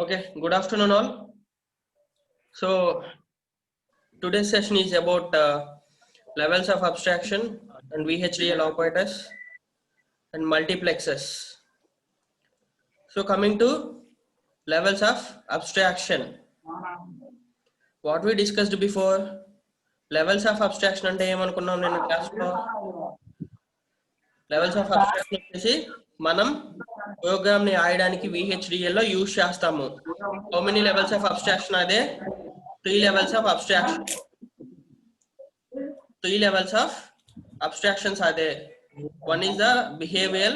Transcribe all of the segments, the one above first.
Okay, good afternoon all. So today's session is about levels of abstraction and VHDL operators and multiplexes. So coming to levels of abstraction, what we discussed before, levels of abstraction అంటే ఏమనుకున్నాం నేను క్లాస్లో? Levels of abstraction వచ్చేసి మనం programme ని రాయడానికి VHDL లో use చేస్తాము. How many levels of abstraction అదే? 3 levels of abstraction. 3 levels of abstractions are there. One is the behavioral,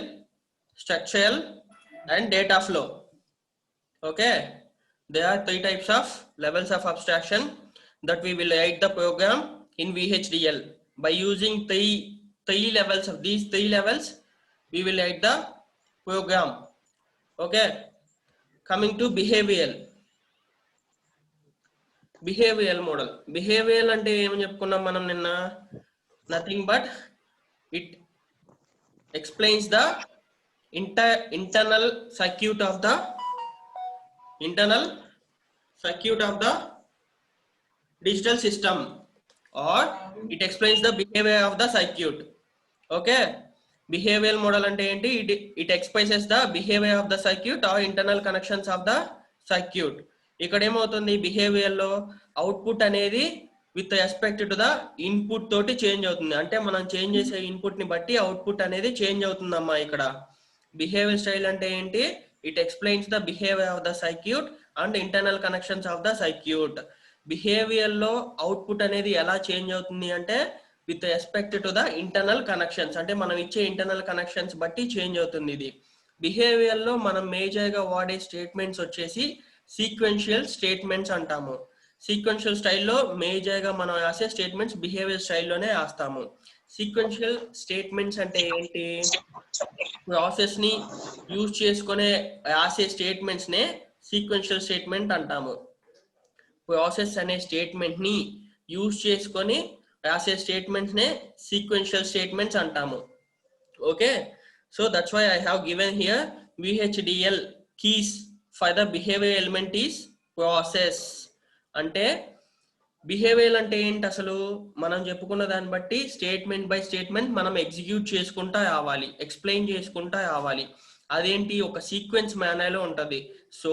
structural, and data flow. Okay, there are 3 types of levels of abstraction that we will write the program in VHDL. By using three levels of these 3 levels, we will write the program. Okay, coming to behavioral model. Behavioral అంటే ఏమని చెప్పుకున్నాం మనం నిన్న? Nothing but it explains the internal circuit of the digital system, or it explains the behavior of the circuit. Okay, behavioral model ante enti? It expresses the behavior of the circuit or internal connections of the circuit. ఇక్కడ ఏమవుతుంది, behaviour లో output అనేది with respect to the input తోటి change అవుతుంది. అంటే మనం change చేసే input ని బట్టి అవుట్పుట్ అనేది చేంజ్ అవుతుందమ్మా. ఇక్కడ బిహేవియర్ స్టైల్ అంటే ఏంటి? It explains the behaviour of the circuit and internal connections of the circuit. Behaviour లో అవుట్పుట్ అనేది ఎలా చేంజ్ అవుతుంది అంటే with respect to the internal connections, అంటే మనం ఇచ్చే ఇంటర్నల్ కనెక్షన్స్ బట్టి చేంజ్ అవుతుంది. ఇది బిహేవియర్ లో మనం మేజర్ గా వాడే స్టేట్మెంట్స్ వచ్చేసి సీక్వెన్షియల్ స్టేట్మెంట్స్ అంటాము. సీక్వెన్షియల్ స్టైల్లో మేజర్ గా మనం రాసే స్టేట్మెంట్స్ బిహేవియర్ స్టైల్లోనే రాస్తాము. సీక్వెన్షియల్ స్టేట్మెంట్స్ అంటే ఏంటి? ప్రాసెస్ ని యూజ్ చేసుకునే రాసే స్టేట్మెంట్స్ నే సీక్వెన్షియల్ స్టేట్మెంట్ అంటాము. ప్రాసెస్ అనే స్టేట్మెంట్ ని యూజ్ చేసుకొని రాసే స్టేట్మెంట్స్ నే సీక్వెన్షియల్ స్టేట్మెంట్స్ అంటాము. Okay, so that's why I have given here VHDL keys for the behavior element is process. అంటే బిహేవియర్ అంటే ఏంటి అసలు? మనం చెప్పుకున్న దాన్ని బట్టి స్టేట్మెంట్ బై స్టేట్మెంట్ మనం ఎగ్జిక్యూట్ చేసుకుంటా రావాలి, ఎక్స్ప్లెయిన్ చేసుకుంటా రావాలి. అదేంటి? ఒక సీక్వెన్స్ మేనర్ లో ఉంటది. సో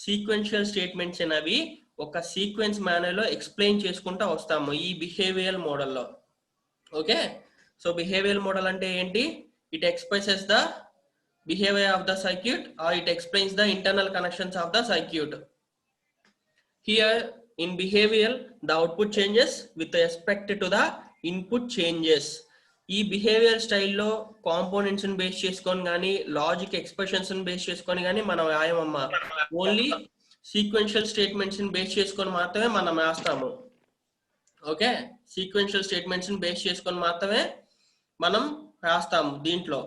సీక్వెన్షియల్ స్టేట్మెంట్స్ అనేవి ఒక సీక్వెన్స్ మేనర్ లో ఎక్స్ప్లెయిన్ చేసుకుంటా వస్తాము ఈ బిహేవియర్ మోడల్లో. ఓకే, సో బిహేవియర్ మోడల్ అంటే ఏంటి? It expresses the behavior of the circuit or it explains the internal connections of the circuit. Here in behavior the output changes with respect to the input changes. ఈ behaviour స్టైల్లో components ని base చేసుకొని కానీ logic expressions ని base చేసుకొని కానీ మనం రాయమమ్మా. Only sequential statements ని బేస్ చేసుకొని మాత్రమే మనం రాస్తాము. ఓకే, సీక్వెన్షియల్ స్టేట్మెంట్స్ ని బేస్ చేసుకొని మాత్రమే మనం రాస్తాము దీంట్లో.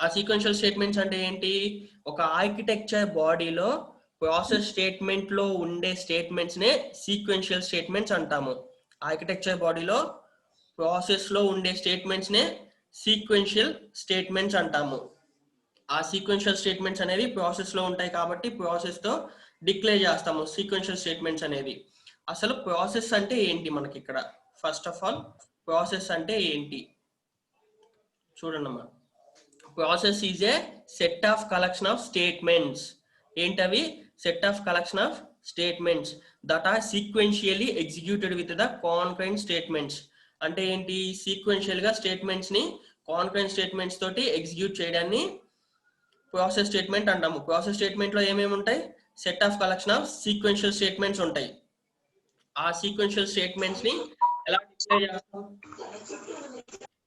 ఆ సీక్వెన్షియల్ స్టేట్మెంట్స్ అంటే ఏంటి? ఒక ఆర్కిటెక్చర్ బాడీలో ప్రాసెస్ స్టేట్మెంట్ లో ఉండే స్టేట్మెంట్స్ నే సీక్వెన్షియల్ స్టేట్మెంట్స్ అంటాము. ఆర్కిటెక్చర్ బాడీలో ప్రాసెస్ లో ఉండే స్టేట్మెంట్స్ నే సీక్వెన్షియల్ స్టేట్మెంట్స్ అంటాము. ఆ సీక్వెన్షియల్ స్టేట్మెంట్స్ అనేవి ప్రాసెస్ లో ఉంటాయి కాబట్టి ప్రాసెస్ తో డిక్లేర్ చేస్తాము సీక్వెన్షియల్ స్టేట్మెంట్స్ అనేది. అసలు ప్రాసెస్ అంటే ఏంటి మనకి ఇక్కడ? ఫస్ట్ ఆఫ్ ఆల్ ప్రాసెస్ అంటే ఏంటి చూడండి. Process is a set of collection of statements. ఏంటవి? Set of collection of statements that are sequentially executed with the concurrent statements. అంటే ఏంటి? సీక్వెన్షియల్ గా స్టేట్మెంట్స్ ని కాన్కరెంట్ స్టేట్మెంట్స్ తోటి ఎగ్జిక్యూట్ చేయడాన్ని ప్రాసెస్ స్టేట్మెంట్ అంటాము. ప్రాసెస్ స్టేట్మెంట్ లో ఏమేమి ఉంటాయి? Set of collection of sequential statements ఉంటాయి. ఆ సీక్వెన్షియల్ స్టేట్మెంట్స్ ని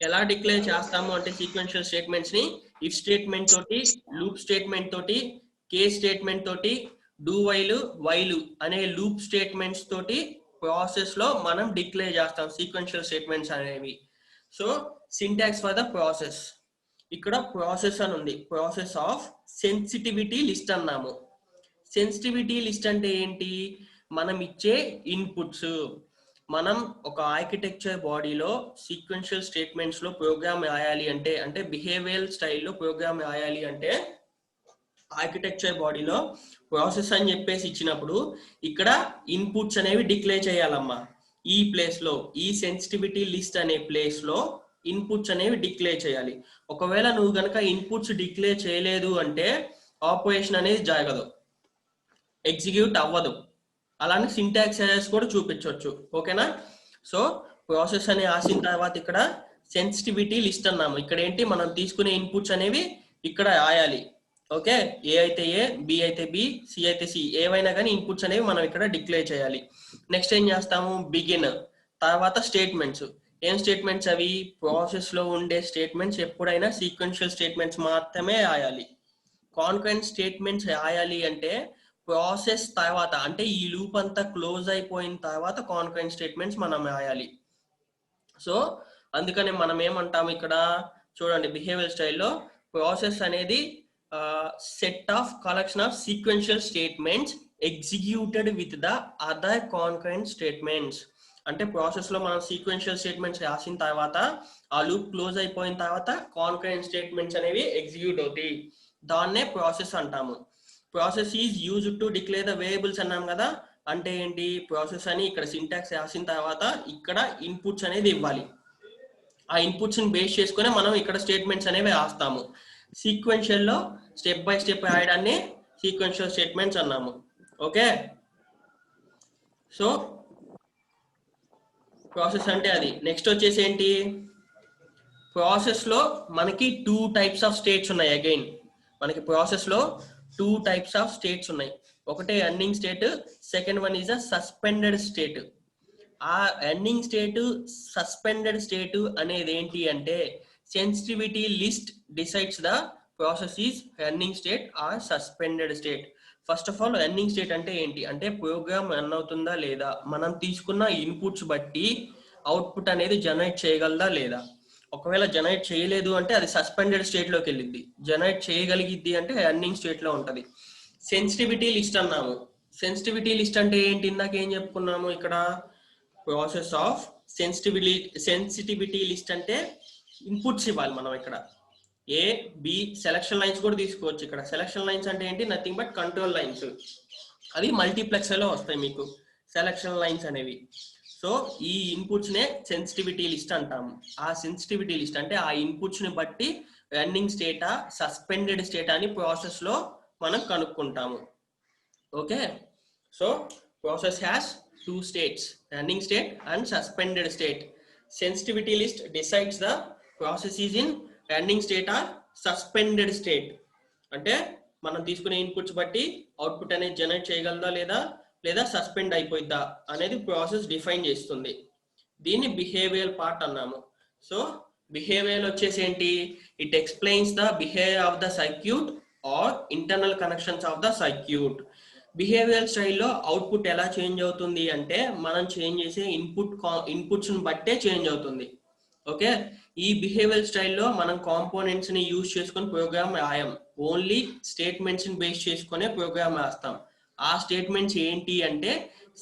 ఎలా డిక్లేర్ చేస్తాము అంటే సీక్వెన్షియల్ స్టేట్మెంట్స్ ని ఇఫ్ స్టేట్మెంట్ తోటి, లూప్ స్టేట్మెంట్ తోటి, కేస్ స్టేట్మెంట్ తోటి, డూ వైలు అనే లూప్ స్టేట్మెంట్స్ తోటి ప్రాసెస్ లో మనం డిక్లేర్ చేస్తాం సీక్వెన్షియల్ స్టేట్మెంట్స్ అనేవి. So syntax for the process, ఇక్కడ ప్రాసెస్ అని ఉంది. ప్రాసెస్ ఆఫ్ సెన్సిటివిటీ లిస్ట్ అన్నాము. సెన్సిటివిటీ లిస్ట్ అంటే ఏంటి? మనం ఇచ్చే ఇన్పుట్స్, మనం ఒక ఆర్కిటెక్చర్ బాడీలో సీక్వెన్షియల్ స్టేట్మెంట్స్ లో ప్రోగ్రామ్ రాయాలి అంటే బిహేవియరల్ స్టైల్లో ప్రోగ్రామ్ రాయాలి అంటే ఆర్కిటెక్చర్ బాడీలో ప్రాసెస్ అని చెప్పేసి ఇచ్చినప్పుడు ఇక్కడ ఇన్పుట్స్ అనేవి డిక్లేర్ చేయాలమ్మా. ఈ ప్లేస్ లో ఈ సెన్సిటివిటీ లిస్ట్ అనే ప్లేస్ లో ఇన్పుట్స్ అనేవి డిక్లేర్ చేయాలి. ఒకవేళ నువ్వు గనక ఇన్పుట్స్ డిక్లేర్ చేయలేదు అంటే ఆపరేషన్ అనేది జరగదు, ఎగ్జిక్యూట్ అవ్వదు. అలానే సింటాక్స్ ఎర్రర్స్ కూడా చూపించవచ్చు. ఓకేనా? సో ప్రాసెస్ అని రాసిన తర్వాత ఇక్కడ సెన్సిటివిటీ లిస్ట్ అన్నాము. ఇక్కడ ఏంటి, మనం తీసుకునే ఇన్పుట్స్ అనేవి ఇక్కడ రాయాలి. ఓకే, ఏ అయితే ఏ, బి అయితే బి, సి అయితే సి, ఏవైనా కానీ ఇన్పుట్స్ అనేవి మనం ఇక్కడ డిక్లేర్ చేయాలి. నెక్స్ట్ ఏం చేస్తాము, బిగిన్, తర్వాత స్టేట్మెంట్స్. ఏం స్టేట్మెంట్స్ అవి? ప్రాసెస్ లో ఉండే స్టేట్మెంట్స్ ఎప్పుడైనా సీక్వెన్షియల్ స్టేట్మెంట్స్ మాత్రమే రాయాలి. కాన్కరెంట్ స్టేట్మెంట్స్ రాయాలి అంటే ప్రాసెస్ తర్వాత, అంటే ఈ లూప్ అంతా క్లోజ్ అయిపోయిన తర్వాత కాన్కరెంట్ స్టేట్మెంట్స్ మనం రాయాలి. సో అందుకని మనం ఏమంటాము ఇక్కడ చూడండి, బిహేవియర్ స్టైల్లో ప్రాసెస్ అనేది set of collection of sequential statements executed with the other concurrent statements. అంటే ప్రాసెస్ లో మనం సీక్వెన్షియల్ స్టేట్మెంట్స్ రాసిన తర్వాత ఆ లూప్ క్లోజ్ అయిపోయిన తర్వాత కాన్కరెంట్ స్టేట్మెంట్స్ అనేవి ఎగ్జిక్యూట్ అవుతాయి. దాన్నే ప్రాసెస్ అంటాము. Process is used to declare the variables అన్నాం కదా. అంటే ఏంటి, ప్రాసెస్ అని ఇక్కడ సింటాక్స్ రాసిన తర్వాత ఇక్కడ ఇన్పుట్స్ అనేది ఇవ్వాలి. ఆ ఇన్పుట్స్ ని బేస్ చేసుకుని మనం ఇక్కడ స్టేట్మెంట్స్ అనేవి రాస్తాము. సీక్వెన్షియల్ లో స్టెప్ బై స్టెప్ రాయడాన్ని సీక్వెన్షియల్ స్టేట్మెంట్స్ అన్నాము. ఓకే, సో ప్రాసెస్ అంటే అది. నెక్స్ట్ వచ్చేసి ఏంటి, ప్రాసెస్ లో మనకి 2 టైప్స్ ఆఫ్ స్టేట్స్ ఉన్నాయి. అగైన్ మనకి ప్రాసెస్ లో 2 టైప్స్ ఆఫ్ స్టేట్స్ ఉన్నాయి. ఒకటే running state, second one is a suspended state. ఆ రన్నింగ్ స్టేట్, సస్పెండెడ్ స్టేట్ అనేది ఏంటి అంటే sensitivity list decides the process is running state or suspended state. First of all running state అంటే ఏంటి అంటే program run అవుతుందా లేదా, మనం తీసుకున్న ఇన్పుట్స్ బట్టి అవుట్పుట్ అనేది జనరేట్ చేయగలదా లేదా. ఒకవేళ జనరేట్ చేయలేదు అంటే అది సస్పెండెడ్ స్టేట్ లోకి వెళ్ళిద్ది. జనరేట్ చేయగలిగిద్ది అంటే రన్నింగ్ స్టేట్ లో ఉంటది. సెన్సిటివిటీ లిస్ట్ అన్నాము. సెన్సిటివిటీ లిస్ట్ అంటే ఏంటి, ఇందాక ఏం చెప్పుకున్నాము ఇక్కడ, ప్రాసెస్ ఆఫ్ సెన్సిటివిటీ లిస్ట్ అంటే ఇన్పుట్స్ ఇవ్వాలి మనం. ఇక్కడ ఏ, బి, సెలక్షన్ లైన్స్ కూడా తీసుకోవచ్చు. ఇక్కడ సెలక్షన్ లైన్స్ అంటే ఏంటి, నథింగ్ బట్ కంట్రోల్ లైన్స్. అవి మల్టీప్లెక్సర్ లో వస్తాయి మీకు సెలక్షన్ లైన్స్ అనేవి. సో ఈ ఇన్పుట్స్ నే సెన్సిటివిటీ లిస్ట్ అంటాము. ఆ సెన్సిటివిటీ లిస్ట్ అంటే ఆ ఇన్పుట్స్ ని బట్టి రన్నింగ్ స్టేటా సస్పెండెడ్ స్టేటా అని ప్రాసెస్ లో మనం కనుక్కుంటాము. Okay, so process has 2 states, running state and suspended state. Sensitivity list decides the process is in running state or suspended state. అంటే మనం తీసుకునే ఇన్పుట్స్ బట్టి అవుట్పుట్ అనేది జనరేట్ చేయగలదా లేదా, లేదా సస్పెండ్ అయిపోయిద్దా అనేది ప్రాసెస్ డిఫైన్ చేస్తుంది. దీన్ని బిహేవియర్ పార్ట్ అన్నాము. సో బిహేవియర్ వచ్చేసి ఏంటి, it explains the behaviour of the circuit or internal connections of the circuit. Behaviour స్టైల్లో అవుట్పుట్ ఎలా చేంజ్ అవుతుంది అంటే మనం చేంజ్ చేసే ఇన్పుట్స్ బట్టే చేంజ్ అవుతుంది. ఓకే, ఈ బిహేవియర్ స్టైల్లో మనం కాంపోనెంట్స్ ని యూజ్ చేసుకొని ప్రోగ్రామ్ రాయం. ఓన్లీ స్టేట్మెంట్స్ ని బేస్ చేసుకునే ప్రోగ్రామ్ రాస్తాం. ఆ స్టేట్మెంట్స్ ఏంటి అంటే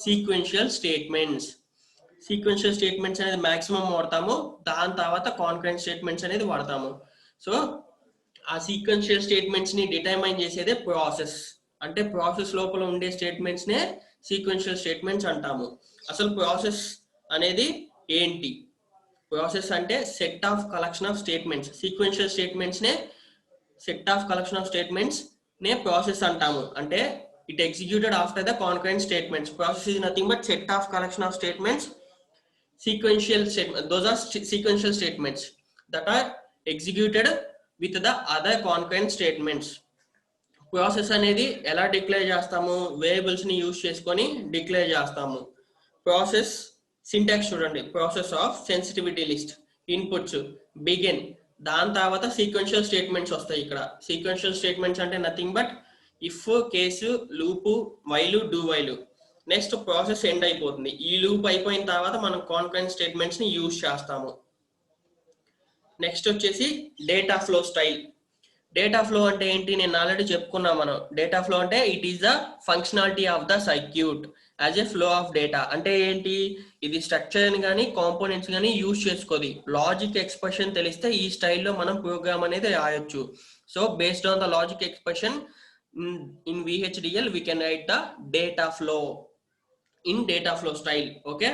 సీక్వెన్షియల్ స్టేట్మెంట్స్. సీక్వెన్షియల్ స్టేట్మెంట్స్ అనేది మాక్సిమం వాడతాము, దాని తర్వాత కాన్కరెంట్ స్టేట్మెంట్స్ అనేది వాడతాము. సో ఆ సీక్వెన్షియల్ స్టేట్మెంట్స్ ని డిటర్మైన్ చేసేదే ప్రాసెస్. అంటే ప్రాసెస్ లోపల ఉండే స్టేట్మెంట్స్ నే సీక్వెన్షియల్ స్టేట్మెంట్స్ అంటాము. అసలు ప్రాసెస్ అనేది ఏంటి, ప్రాసెస్ అంటే set of collection of statements. Sequential statements నే set of collection of statements నే ప్రాసెస్ అంటాము. అంటే it executed after the concurrent statements. Process is nothing but set of collection of statements. Sequential statement, those are sequential statements that are executed with the other concurrent statements. Process అనేది ఎలా declare చేస్తాము, variables ని use చేసుకొని declare చేస్తాము. Process syntax చూడండి, process of sensitivity list, inputs, begin, దాని తర్వాత sequential statements వస్తాయి. ఇక్కడ సీక్వెన్షియల్ స్టేట్మెంట్స్ అంటే nothing but if, case, loop, while, do while. Next process end అయిపోతుంది. ఈ లూప్ అయిపోయిన తర్వాత మనం కాన్కరెంట్ స్టేట్మెంట్స్ ని యూజ్ చేస్తాము. నెక్స్ట్ వచ్చేసి data flow style. Data flow అంటే ఏంటి, నేను ఆల్రెడీ చెప్పుకున్నా మనం. డేటా ఫ్లో అంటే it is the functionality of the circuit as a flow of data. అంటే ఏంటి, ఇది స్ట్రక్చర్ కానీ కాంపోనెంట్స్ కానీ యూజ్ చేసుకోది. లాజిక్ ఎక్స్ప్రెషన్ తెలిస్తే ఈ స్టైల్లో మనం ప్రోగ్రామ్ అనేది రాయొచ్చు. So based on the logic expression in VHDL we can write the data flow in data flow style. Okay,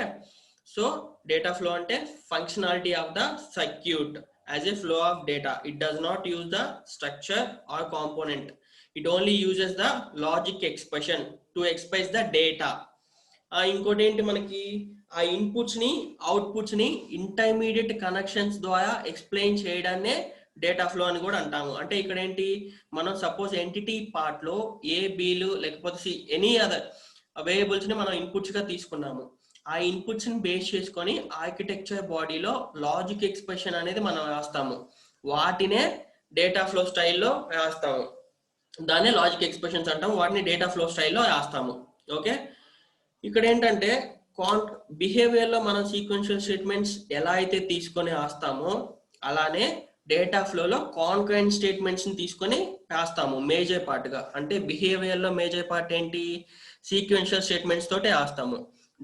so data flow ante functionality of the circuit as a flow of data. It does not use the structure or component. It only uses the logic expression to express the data. ఇంకోటి ఏంటి, మనకి ఆ inputs ని outputs ని intermediate connections ద్వారా explain చేయడాన్నే data flow అని కూడా అంటాము. అంటే ఇక్కడ ఏంటి, మనం సపోజ్ ఎంటిటీ పార్ట్ లో ఏ బీలు లేకపోతే ఎనీ అదర్ వేరియబుల్స్ ని మనం ఇన్పుట్స్ గా తీసుకున్నాము. ఆ ఇన్పుట్స్ ని బేస్ చేసుకొని ఆర్కిటెక్చర్ బాడీలో లాజిక్ ఎక్స్ప్రెషన్ అనేది మనం రాస్తాము. వాటినే డేటా ఫ్లో స్టైల్లో రాస్తాము. దాన్నే లాజిక్ ఎక్స్ప్రెషన్స్ అంటాము. వాటిని డేటా ఫ్లో స్టైల్లో రాస్తాము. ఓకే, ఇక్కడ ఏంటంటే బిహేవియర్ లో మనం సీక్వెన్షియల్ స్టేట్మెంట్స్ ఎలా అయితే తీసుకొని రాస్తామో అలానే డేటా ఫ్లోలో కాన్కరెంట్ స్టేట్మెంట్స్ ని తీసుకొని రాస్తాము మేజర్ పార్ట్ గా. అంటే బిహేవియర్ లో మేజర్ పార్ట్ ఏంటి, సీక్వెన్షియల్ స్టేట్మెంట్స్ తోటే రాస్తాము.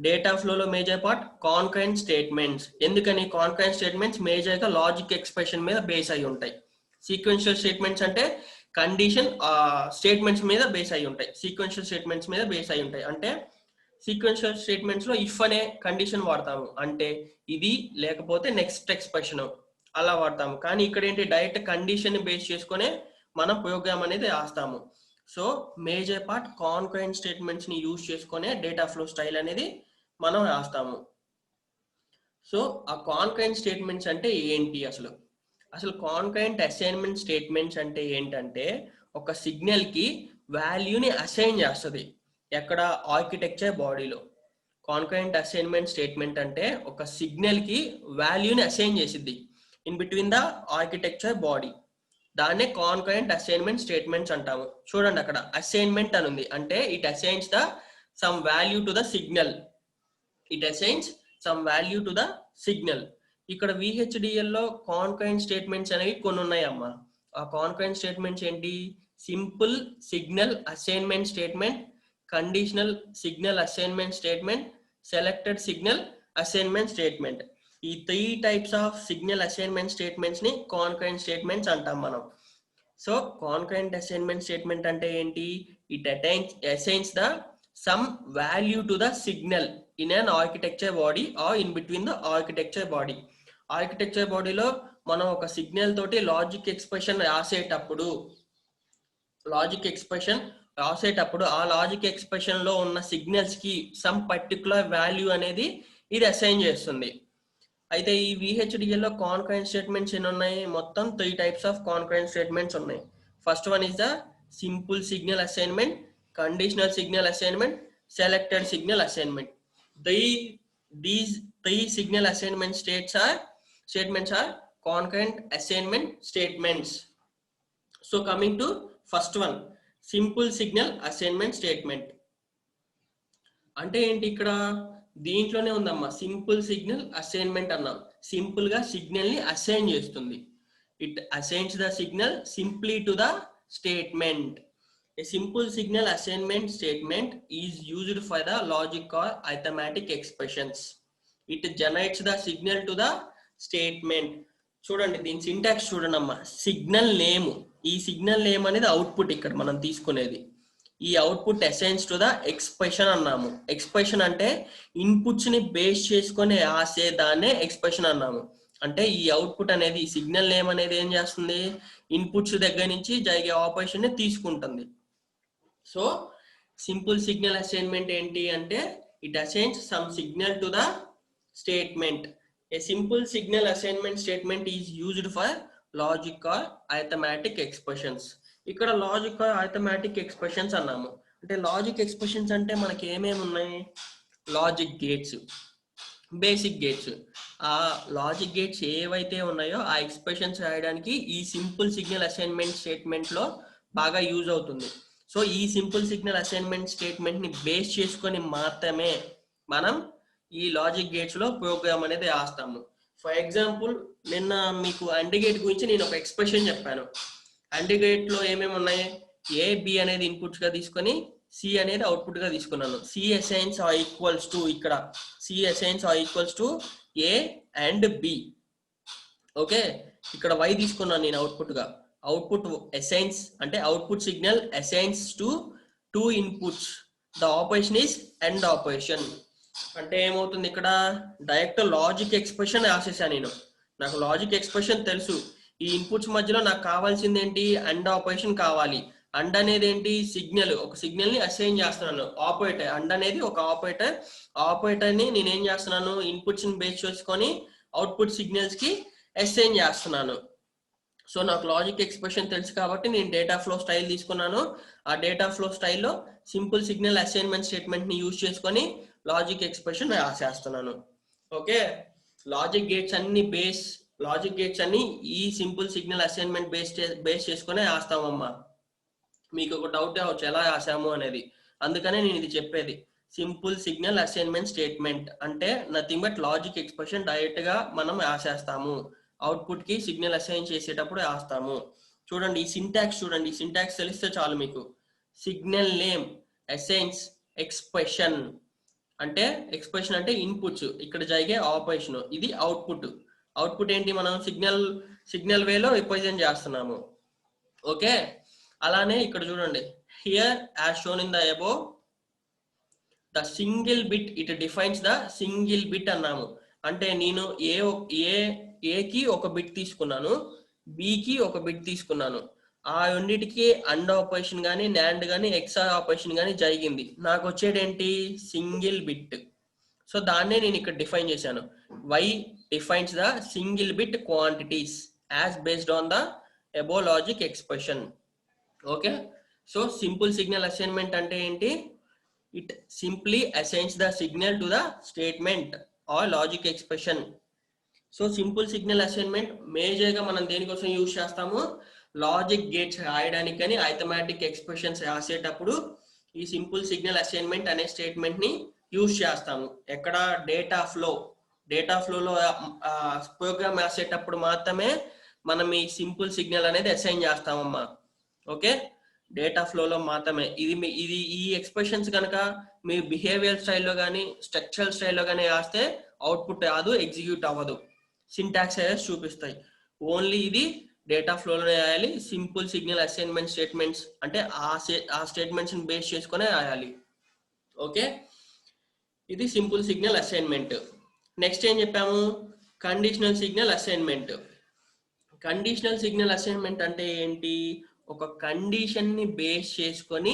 డేటా ఫ్లోలో మేజర్ పార్ట్ కాన్కరెంట్ స్టేట్మెంట్స్. ఎందుకని, కాన్కరెంట్ స్టేట్మెంట్స్ మేజర్ గా లాజిక్ ఎక్స్ప్రెషన్ మీద బేస్ అయి ఉంటాయి. సీక్వెన్షియల్ స్టేట్మెంట్స్ అంటే కండిషన్ స్టేట్మెంట్స్ మీద బేస్ అయి ఉంటాయి. సీక్వెన్షియల్ స్టేట్మెంట్స్ మీద బేస్ అయి ఉంటాయి. అంటే సీక్వెన్షియల్ స్టేట్మెంట్స్ లో ఇఫ్ అనే కండిషన్ వాడతాము, అంటే ఇది లేకపోతే నెక్స్ట్ ఎక్స్ప్రెషన్ అలా వాడతాము. కానీ ఇక్కడ ఏంటి, డైరెక్ట్ కండిషన్ ని బేస్ చేసుకునే మనం ప్రోగ్రామ్ అనేది రాస్తాము. So major part concurrent statements ని యూజ్ చేసుకునే డేటా ఫ్లో స్టైల్ అనేది మనం రాస్తాము. సో ఆ కాన్కరెంట్ స్టేట్మెంట్స్ అంటే ఏంటి, అసలు కాన్కరెంట్ అసైన్మెంట్ స్టేట్మెంట్స్ అంటే ఏంటంటే ఒక సిగ్నల్ కి వాల్యూని అసైన్ చేస్తుంది. ఎక్కడ, ఆర్కిటెక్చర్ బాడీలో. కాన్కరెంట్ అసైన్మెంట్ స్టేట్మెంట్ అంటే ఒక సిగ్నల్ కి వాల్యూని అసైన్ చేసిద్ది in between the architecture body. దాన్నే కాన్కరెంట్ అసైన్మెంట్ స్టేట్మెంట్స్ అంటాము. చూడండి అక్కడ అసైన్మెంట్ అని ఉంది, అంటే it assigns the some value to the signal. It assigns some value to the signal. ఇక్కడ VHDL లో కాన్కరెంట్ స్టేట్మెంట్స్ అనేవి కొన్ని ఉన్నాయమ్మా. ఆ కాన్కరెంట్ స్టేట్మెంట్స్ ఏంటి, simple signal assignment statement, conditional signal assignment statement, selected signal assignment statement. ఈ 3 types of signal assignment statements ని concurrent statements అంటాం మనం. సో కాన్కరెంట్ అసైన్మెంట్ స్టేట్మెంట్ అంటే ఏంటి, it assigns the some value to the signal in an architecture body or in between the architecture body. Architecture బాడీలో మనం ఒక signal తోటి logic expression రాసేటప్పుడు ఆ లాజిక్ ఎక్స్ప్రెషన్ లో ఉన్న సిగ్నల్స్ కి సమ్ పర్టికులర్ వాల్యూ అనేది ఇది అసైన్ చేస్తుంది. అయితే ఈ VHDL లో కాన్కరెంట్ స్టేట్మెంట్స్ ఎన్ని ఉన్నాయి, మొత్తం 3 టైప్స్ ఆఫ్ కాన్కరెంట్ స్టేట్మెంట్స్ ఉన్నాయి. First one is the simple signal assignment, conditional signal assignment, selected signal assignment. These 3 signal assignment statements are concurrent assignment statements. So coming to first one, simple signal assignment statement. అంటే ఏంటి, ఇక్కడ దీంట్లోనే ఉందమ్మా simple signal assignment అన్నాం. Simple గా signal ని assign చేస్తుంది. It assigns the signal simply to the statement. A simple signal assignment statement is used for the logic or arithmetic expressions. It generates the signal to the statement. చూడండి దీని syntax చూడండి అమ్మా. Signal name, ఈ signal name అనేది output ఇక్కడ మనం తీసుకునేది. ఈ output assigns to the expression అన్నాము. ఎక్స్ప్రెషన్ అంటే ఇన్పుట్స్ ని బేస్ చేసుకొని రాసే దాన్నే ఎక్స్ప్రెషన్ అన్నాము. అంటే ఈ అవుట్పుట్ అనేది, ఈ సిగ్నల్ నేమ్ అనేది ఏం చేస్తుంది, ఇన్పుట్స్ దగ్గర నుంచి జరిగే ఆపరేషన్ ని తీసుకుంటుంది. సో సింపుల్ సిగ్నల్ అసైన్మెంట్ ఏంటి అంటే it assigns some signal to the statement. A simple signal assignment statement is used for logic or arithmetic expressions. ఇక్కడ లాజిక్ ఆర్ అరిథమెటిక్ ఎక్స్ప్రెషన్స్ అన్నాము. అంటే లాజిక్ ఎక్స్ప్రెషన్స్ అంటే మనకి ఏమేమి ఉన్నాయి, లాజిక్ గేట్స్, బేసిక్ గేట్స్. ఆ లాజిక్ గేట్స్ ఏవైతే ఉన్నాయో ఆ ఎక్స్ప్రెషన్స్ రాయడానికి ఈ సింపుల్ సిగ్నల్ అసైన్మెంట్ స్టేట్మెంట్ లో బాగా యూజ్ అవుతుంది. సో ఈ సింపుల్ సిగ్నల్ అసైన్మెంట్ స్టేట్మెంట్ ని బేస్ చేసుకొని మాత్రమే మనం ఈ లాజిక్ గేట్స్ లో ప్రోగ్రామ్ అనేది రాస్తాము. ఫర్ ఎగ్జాంపుల్ నిన్న మీకు అండ్ గేట్ గురించి నేను ఒక ఎక్స్ప్రెషన్ చెప్పాను. ఆ అండ్ గేట్ లో ఏమేమి ఉన్నాయి, ఏ బి అనేది ఇన్పుట్స్ గా తీసుకొని సి అనేది అవుట్పుట్ గా తీసుకున్నాను. C assigns or equals to, ఇక్కడ C assigns or equals to A and B. Okay, ఇక్కడ y తీసుకున్నాను నేను అవుట్పుట్ గా. అవుట్పుట్ అసైన్స్ అంటే output signal assigns to two inputs, the operation is and operation. అంటే ఏమవుతుంది ఇక్కడ, డైరెక్ట్ లాజిక్ ఎక్స్ప్రెషన్ రాసేసాను నేను. నాకు లాజిక్ ఎక్స్ప్రెషన్ తెలుసు. ఈ ఇన్పుట్స్ మధ్యలో నాకు కావాల్సింది ఏంటి, అండ్ ఆపరేషన్ కావాలి. అండ్ అనేది ఏంటి, సిగ్నల్, ఒక సిగ్నల్ ని అసైన్ చేస్తున్నాను. ఆపరేటర్, అండ్ అనేది ఒక ఆపరేటర్. ఆపరేటర్ ని నేను ఏం చేస్తున్నాను, ఇన్పుట్స్ ని బేస్ చేసుకొని అవుట్పుట్ సిగ్నల్స్ కి అసైన్ చేస్తున్నాను. సో నాకు లాజిక్ ఎక్స్ప్రెషన్ తెలుసు కాబట్టి నేను డేటా ఫ్లో స్టైల్ తీసుకున్నాను. ఆ డేటా ఫ్లో స్టైల్లో సింపుల్ సిగ్నల్ అసైన్మెంట్ స్టేట్మెంట్ ని యూజ్ చేసుకొని లాజిక్ ఎక్స్ప్రెషన్ రాసేస్తున్నాను. ఓకే, లాజిక్ గేట్స్ అన్ని ఈ సింపుల్ సిగ్నల్ అసైన్మెంట్ బేస్ చేసుకునే రాస్తామమ్మా. మీకు ఒక డౌట్ రావచ్చు ఎలా రాసాము అనేది, అందుకనే నేను ఇది చెప్పేది. సింపుల్ సిగ్నల్ అసైన్మెంట్ స్టేట్మెంట్ అంటే nothing but logic expression direct గా మనం రాసేస్తాము. అవుట్పుట్ కి సిగ్నల్ అసైన్ చేసేటప్పుడు రాస్తాము. చూడండి ఈ సింటాక్స్ చూడండి, ఈ సింటాక్స్ తెలిస్తే చాలు మీకు. సిగ్నల్ నేమ్ అసైన్స్ ఎక్స్ప్రెషన్ అంటే, ఎక్స్ప్రెషన్ అంటే ఇన్పుట్స్, ఇక్కడ జరిగే ఆపరేషన్. ఇది అవుట్పుట్. అవుట్పుట్ ఏంటి, మనం సిగ్నల్ వేలో రిప్రజెంట్ చేస్తున్నాము. ఓకే, అలానే ఇక్కడ చూడండి, here as shown in the above the single bit, it defines the single bit అన్నాము. అంటే నేను ఏకి ఒక బిట్ తీసుకున్నాను, బికి ఒక బిట్ తీసుకున్నాను. ఆ రెండింటికి అండ్ ఆపరేషన్ కానీ నాండ్ కానీ ఎక్స్ఆర్ ఆపరేషన్ కానీ జరిగింది. నాకు వచ్చేది ఏంటి, సింగిల్ బిట్. సో దాన్నే నేను ఇక్కడ డిఫైన్ చేశాను. Y defines the single bit quantities as based on the above logic expression. Okay, so simple signal assignment అంటే ఏంటి, it simply assigns the signal to the statement or logic expression. So simple signal assignment major గా మనం దేనికోసం use చేస్తాము, logic gates రాయడానికి కానీ arithmetic expressions రాసేటప్పుడు ఈ సింపుల్ సిగ్నల్ అసైన్మెంట్ అనే స్టేట్మెంట్ ని యూజ్ చేస్తాము. ఎక్కడ, డేటా ఫ్లోలో ప్రోగ్రామ్ రాసేటప్పుడు మాత్రమే మనం ఈ సింపుల్ సిగ్నల్ అనేది అసైన్ చేస్తామమ్మా. ఓకే, డేటా ఫ్లోలో మాత్రమే. ఇది ఈ ఎక్స్ప్రెషన్స్ కనుక మీ బిహేవియర్ స్టైల్లో కానీ స్ట్రక్చరల్ స్టైల్లో కానీ రాస్తే అవుట్పుట్ రాదు, ఎగ్జిక్యూట్ అవ్వదు, సింటాక్స్ ఎర్రర్స్ చూపిస్తాయి. ఓన్లీ ఇది డేటా ఫ్లోలోనే రాయాలి. సింపుల్ సిగ్నల్ అసైన్మెంట్ స్టేట్మెంట్స్ అంటే ఆ స్టేట్మెంట్స్ బేస్ చేసుకునే రాయాలి. ఓకే, ఇది సింపుల్ సిగ్నల్ అసైన్మెంట్. నెక్స్ట్ ఏం చెప్పాము, conditional signal assignment. Conditional signal assignment అంటే ఏంటి, ఒక కండిషన్ ని బేస్ చేసుకొని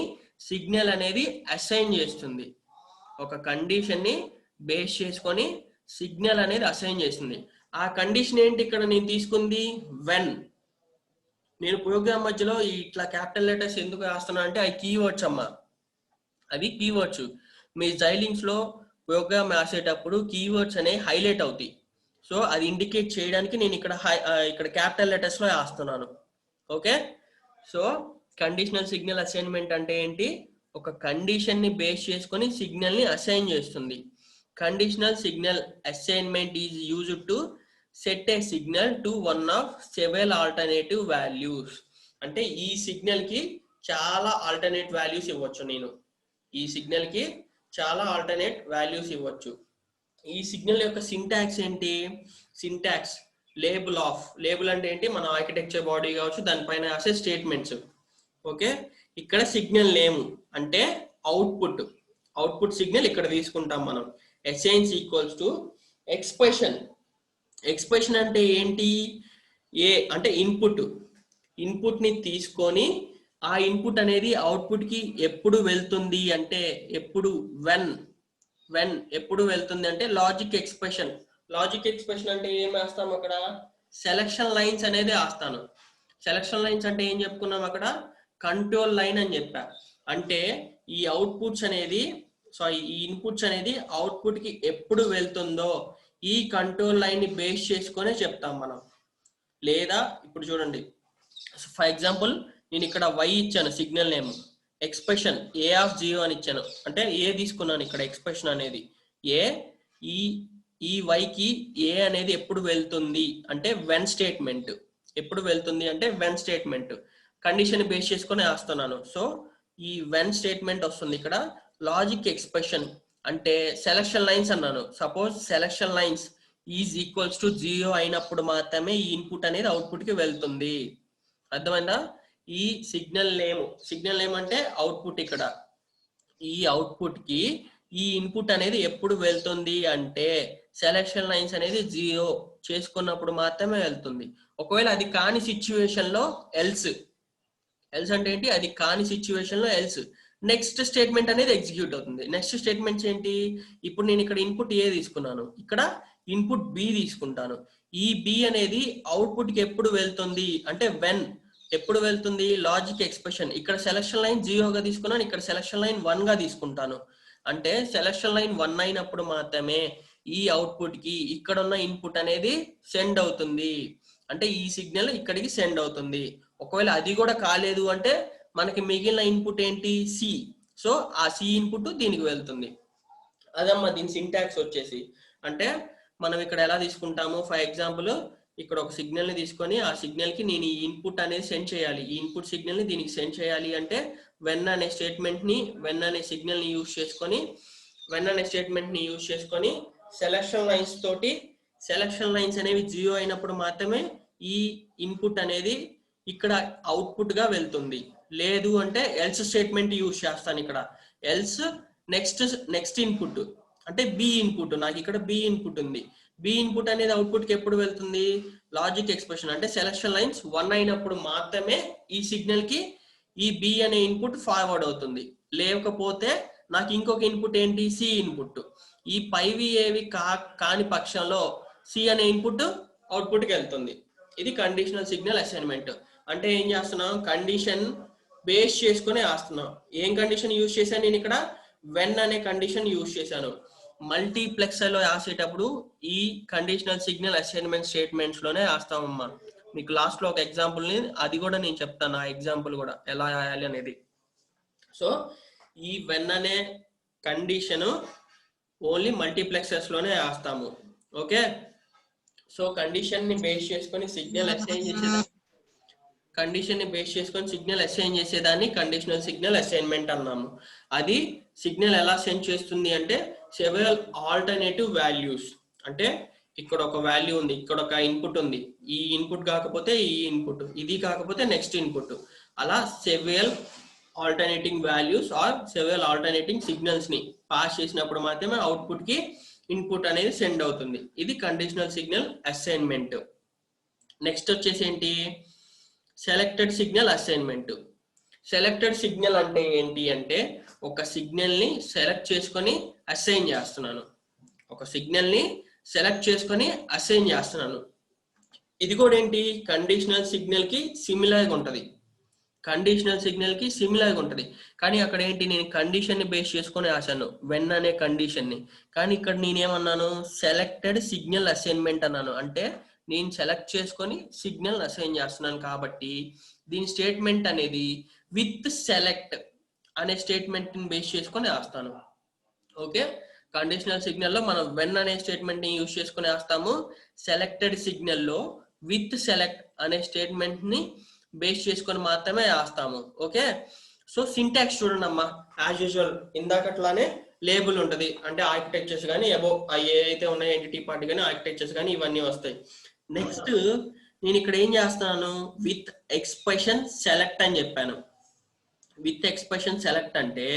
సిగ్నల్ అనేది అసైన్ చేస్తుంది. ఒక కండిషన్ ని బేస్ చేసుకొని సిగ్నల్ అనేది అసైన్ చేస్తుంది. ఆ కండిషన్ ఏంటి, ఇక్కడ నేను తీసుకుంది వెన్. నేను ప్రోగ్రామ్ మధ్యలో ఇట్లా క్యాపిటల్ లెటర్స్ ఎందుకు రాస్తున్నా అంటే అవి కీవర్డ్స్ అమ్మా, అవి కీవర్డ్స్. మీ జైలింగ్స్ లో ప్రోగ్రామ్ రాసేటప్పుడు కీవర్డ్స్ అనేవి హైలైట్ అవుతాయి. సో అది ఇండికేట్ చేయడానికి నేను ఇక్కడ క్యాపిటల్ లెటర్స్ లో రాస్తున్నాను. Okay, so conditional signal assignment అంటే ఏంటి, ఒక కండిషన్ ని బేస్ చేసుకొని సిగ్నల్ ని అసైన్ చేస్తుంది. Conditional signal assignment is used to set A signal to one of several alternative values. అంటే ఈ సిగ్నల్ కి చాలా ఆల్టర్నేట్ వాల్యూస్ ఇవ్వచ్చు. నేను ఈ సిగ్నల్ కి చాలా ఆల్టర్నేట్ వాల్యూస్ ఇవ్వచ్చు. ఈ సిగ్నల్ యొక్క సింటాక్స్ ఏంటి, సింటాక్స్ లేబుల్ అంటే ఏంటి, మన ఆర్కిటెక్చర్ బాడీ కావచ్చు, దానిపైన రాసే స్టేట్మెంట్స్. ఓకే, ఇక్కడ సిగ్నల్ నేమ్ అంటే అవుట్పుట్ సిగ్నల్ ఇక్కడ తీసుకుంటాం మనం. అసైన్స్ ఈక్వల్స్ టు ఎక్స్ప్రెషన్ అంటే ఏంటి, ఏ అంటే ఇన్పుట్ ని తీసుకొని ఆ ఇన్పుట్ అనేది అవుట్పుట్ కి ఎప్పుడు వెళ్తుంది అంటే ఎప్పుడు వెళ్తుంది అంటే లాజిక్ ఎక్స్ప్రెషన్ అంటే ఏం వేస్తాం అక్కడ, సెలక్షన్ లైన్స్ అనేది వేస్తాను. సెలక్షన్ లైన్స్ అంటే ఏం చెప్పుకున్నాం అక్కడ, కంట్రోల్ లైన్ అని చెప్పా. అంటే ఈ అవుట్పుట్స్ అనేది ఈ ఇన్పుట్స్ అనేది అవుట్పుట్ కి ఎప్పుడు వెళ్తుందో ఈ కంట్రోల్ లైన్ ని బేస్ చేసుకొని చెప్తాం మనం. లేదా ఇప్పుడు చూడండి, ఫర్ ఎగ్జాంపుల్ నేను ఇక్కడ y ఇచ్చాను signal name, expression A of 0 అని ఇచ్చాను. అంటే ఏ తీసుకున్నాను ఇక్కడ, ఎక్స్ప్రెషన్ అనేది ఏ. ఈ y కి ఏ అనేది ఎప్పుడు వెళ్తుంది అంటే వెన్ స్టేట్మెంట్. ఎప్పుడు వెళ్తుంది అంటే వెన్ స్టేట్మెంట్. కండిషన్ బేస్ చేసుకొని వేస్తున్నాను. సో ఈ వెన్ స్టేట్మెంట్ వస్తుంది ఇక్కడ. లాజిక్ ఎక్స్ప్రెషన్ అంటే సెలక్షన్ లైన్స్ అన్నాను. Suppose selection lines is equals to 0 అయినప్పుడు మాత్రమే ఈ ఇన్పుట్ అనేది అవుట్పుట్ కి వెళ్తుంది. అర్థమైందా? ఈ సిగ్నల్ నేమ్ అంటే అవుట్పుట్. ఇక్కడ ఈ అవుట్పుట్ కి ఈ ఇన్పుట్ అనేది ఎప్పుడు వెళ్తుంది అంటే సెలక్షన్ లైన్స్ అనేది 0 చేసుకున్నప్పుడు మాత్రమే వెళ్తుంది. ఒకవేళ అది కాని సిచ్యువేషన్ లో ఎల్స్ అంటే ఏంటి? అది కాని సిచ్యువేషన్ లో ఎల్స్ నెక్స్ట్ స్టేట్మెంట్ అనేది ఎగ్జిక్యూట్ అవుతుంది. నెక్స్ట్ స్టేట్మెంట్స్ ఏంటి? ఇప్పుడు నేను ఇక్కడ ఇన్పుట్ ఏ తీసుకున్నాను, ఇక్కడ ఇన్పుట్ బి తీసుకుంటాను. ఈ బి అనేది అవుట్పుట్ కి ఎప్పుడు వెళ్తుంది అంటే వెన్ ఎప్పుడు వెళ్తుంది? Logic expression. ఇక్కడ సెలక్షన్ లైన్ 0గా తీసుకున్నాను, ఇక్కడ సెలక్షన్ లైన్ 1గా తీసుకుంటాను. అంటే సెలక్షన్ లైన్ 1 అయినప్పుడు మాత్రమే ఈ అవుట్పుట్ కి ఇక్కడ ఉన్న ఇన్పుట్ అనేది సెండ్ అవుతుంది. అంటే ఈ సిగ్నల్ ఇక్కడికి సెండ్ అవుతుంది. ఒకవేళ అది కూడా కాలేదు అంటే మనకి మిగిలిన ఇన్పుట్ ఏంటి? సి. సో ఆ సి ఇన్పుట్ దీనికి వెళ్తుంది. అదమ్మా దీని సింటాక్స్ వచ్చేసి. అంటే మనం ఇక్కడ ఎలా తీసుకుంటాము? ఫర్ ఎగ్జాంపుల్ ఇక్కడ ఒక సిగ్నల్ ని తీసుకొని ఆ సిగ్నల్ కి నేను ఈ ఇన్పుట్ అనేది సెండ్ చేయాలి. ఈ ఇన్పుట్ సిగ్నల్ ని దీనికి సెండ్ చేయాలి అంటే వెన్ అనే స్టేట్మెంట్ ని వెన్ అనే సిగ్నల్ ని యూజ్ చేసుకొని సెలక్షన్ లైన్స్ తోటి సెలక్షన్ లైన్స్ అనేవి 0 అయినప్పుడు మాత్రమే ఈ ఇన్పుట్ అనేది ఇక్కడ అవుట్పుట్ గా వెళ్తుంది. లేదు అంటే ఎల్స్ స్టేట్మెంట్ యూజ్ చేస్తాను. ఇక్కడ ఎల్స్ నెక్స్ట్ ఇన్పుట్ అంటే బి ఇన్పుట్. నాకు ఇక్కడ బి ఇన్పుట్ ఉంది. బి ఇన్పుట్ అనేది అవుట్పుట్ కి ఎప్పుడు వెళ్తుంది? లాజిక్ ఎక్స్ప్రెషన్ అంటే సెలక్షన్ లైన్స్ 1 అయినప్పుడు మాత్రమే ఈ సిగ్నల్ కి ఈ బి అనే ఇన్పుట్ ఫార్వర్డ్ అవుతుంది. లేకపోతే నాకు ఇంకొక ఇన్పుట్ ఏంటి? C input. ఈ పైవి ఏవి కాని పక్షంలో సి అనే ఇన్పుట్ అవుట్పుట్ కి వెళ్తుంది. ఇది కండిషనల్ సిగ్నల్ అసైన్మెంట్. అంటే ఏం చేస్తున్నాం? కండిషన్ బేస్ చేసుకుని వేస్తున్నాం. ఏం కండిషన్ యూజ్ చేశాను నేను ఇక్కడ? వెన్ అనే కండిషన్ యూజ్ చేశాను. మల్టీప్లెక్సర్ లో రాసేటప్పుడు ఈ కండిషనల్ సిగ్నల్ అసైన్మెంట్ స్టేట్మెంట్స్ లోనే రాస్తామమ్మా. మీకు లాస్ట్ లో ఒక ఎగ్జాంపుల్ ని అది కూడా నేను చెప్తాను, ఆ ఎగ్జాంపుల్ కూడా ఎలా రాయాలి అనేది. సో ఈ వెన్ అనే కండిషన్ ఓన్లీ మల్టీప్లెక్సర్స్ లోనే రాస్తాము. ఓకే. సో కండిషన్ ని బేస్ చేసుకొని సిగ్నల్ అసైన్ చేసేదాన్ని కండిషనల్ సిగ్నల్ అసైన్మెంట్ అన్నాము. అది సిగ్నల్ ఎలా సెండ్ చేస్తుంది అంటే సెవెరల్ ఆల్టర్నేటివ్ వాల్యూస్. అంటే ఇక్కడ ఒక వాల్యూ ఉంది, ఇక్కడ ఒక ఇన్పుట్ ఉంది, ఈ ఇన్పుట్ కాకపోతే ఈ ఇన్పుట్, ఇది కాకపోతే నెక్స్ట్ ఇన్పుట్, అలా several alternating values or several alternating signals ని పాస్ చేసినప్పుడు మాత్రమే అవుట్పుట్ కి ఇన్పుట్ అనేది సెండ్ అవుతుంది. ఇది కండిషనల్ సిగ్నల్ అసైన్మెంట్. నెక్స్ట్ వచ్చేసి ఏంటి? Selected signal assignment. Selected signal అంటే ఏంటి అంటే ఒక సిగ్నల్ ని సెలెక్ట్ చేసుకొని అసైన్ చేస్తున్నాను. ఇది కూడా ఏంటి? కండిషనల్ సిగ్నల్ కి సిమిలర్ గా ఉంటది. కానీ అక్కడ ఏంటి? నేను కండిషన్ ని బేస్ చేసుకొని రాశాను వెన్ అనే కండిషన్ ని. కానీ ఇక్కడ నేనేమన్నాను? సెలెక్టెడ్ సిగ్నల్ అసైన్మెంట్ అన్నాను. అంటే నేను సెలెక్ట్ చేసుకొని సిగ్నల్ అసైన్ చేస్తున్నాను కాబట్టి దీని స్టేట్మెంట్ అనేది విత్ సెలెక్ట్ అనే స్టేట్మెంట్ ని బేస్ చేసుకొని రాస్తాను. ఓకే. కండిషనల్ సిగ్నల్ లో మనం వెన్ అనే స్టేట్మెంట్ ని యూజ్ చేసుకొని రాస్తాము. సెలెక్టెడ్ సిగ్నల్ లో విత్ సెలెక్ట్ అనే స్టేట్మెంట్ ని బేస్ చేసుకొని మాత్రమే రాస్తాము. ఓకే. సో సింటాక్స్ చూడండి అమ్మా. యాజ్ యూజువల్ ఇందాకట్లానే లేబుల్ ఉంటది. అంటే ఆర్కిటెక్చర్స్ కానీ ఏదైతే ఉన్నాయో ఎంటిటీ పార్ట్ కానీ ఆర్కిటెక్చర్స్ కానీ ఇవన్నీ వస్తాయి. నెక్స్ట్ నేను ఇక్కడ ఏం చేస్తున్నాను? విత్ ఎక్స్ప్రెషన్ సెలెక్ట్ అని చెప్పాను. విత్ ఎక్స్ప్రెషన్ సెలెక్ట్ అంటే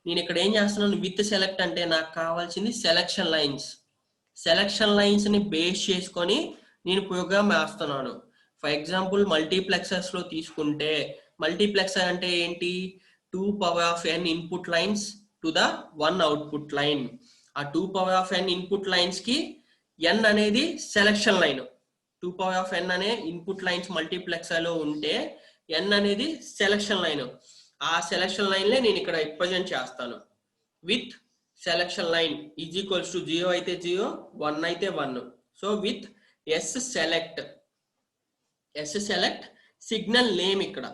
నేను ఇక్కడ ఏం చేస్తున్నాను? విత్ సెలెక్ట్ అంటే నాకు కావాల్సింది సెలక్షన్ లైన్స్ ని బేస్ చేసుకొని నేను ప్రోగ్రామ్ రాస్తున్నాను. ఫర్ ఎగ్జాంపుల్ మల్టీప్లెక్సర్స్ లో తీసుకుంటే మల్టీప్లెక్సర్ అంటే ఏంటి? 2 power of n input lines to the 1 output line. ఆ 2 power of n input lines కి n అనేది selection line. 2 power of n అనే ఇన్పుట్ లైన్స్ మల్టీప్లెక్సర్ లో ఉంటే n అనేది సెలక్షన్ లైన్. ఆ సెలక్షన్ లైన్ లే నేను ఇక్కడ రిప్రజెంట్ చేస్తాను. With selection line is equals to 0 అయితే 0, 1 అయితే 1. So with S select signal name. ఇక్కడ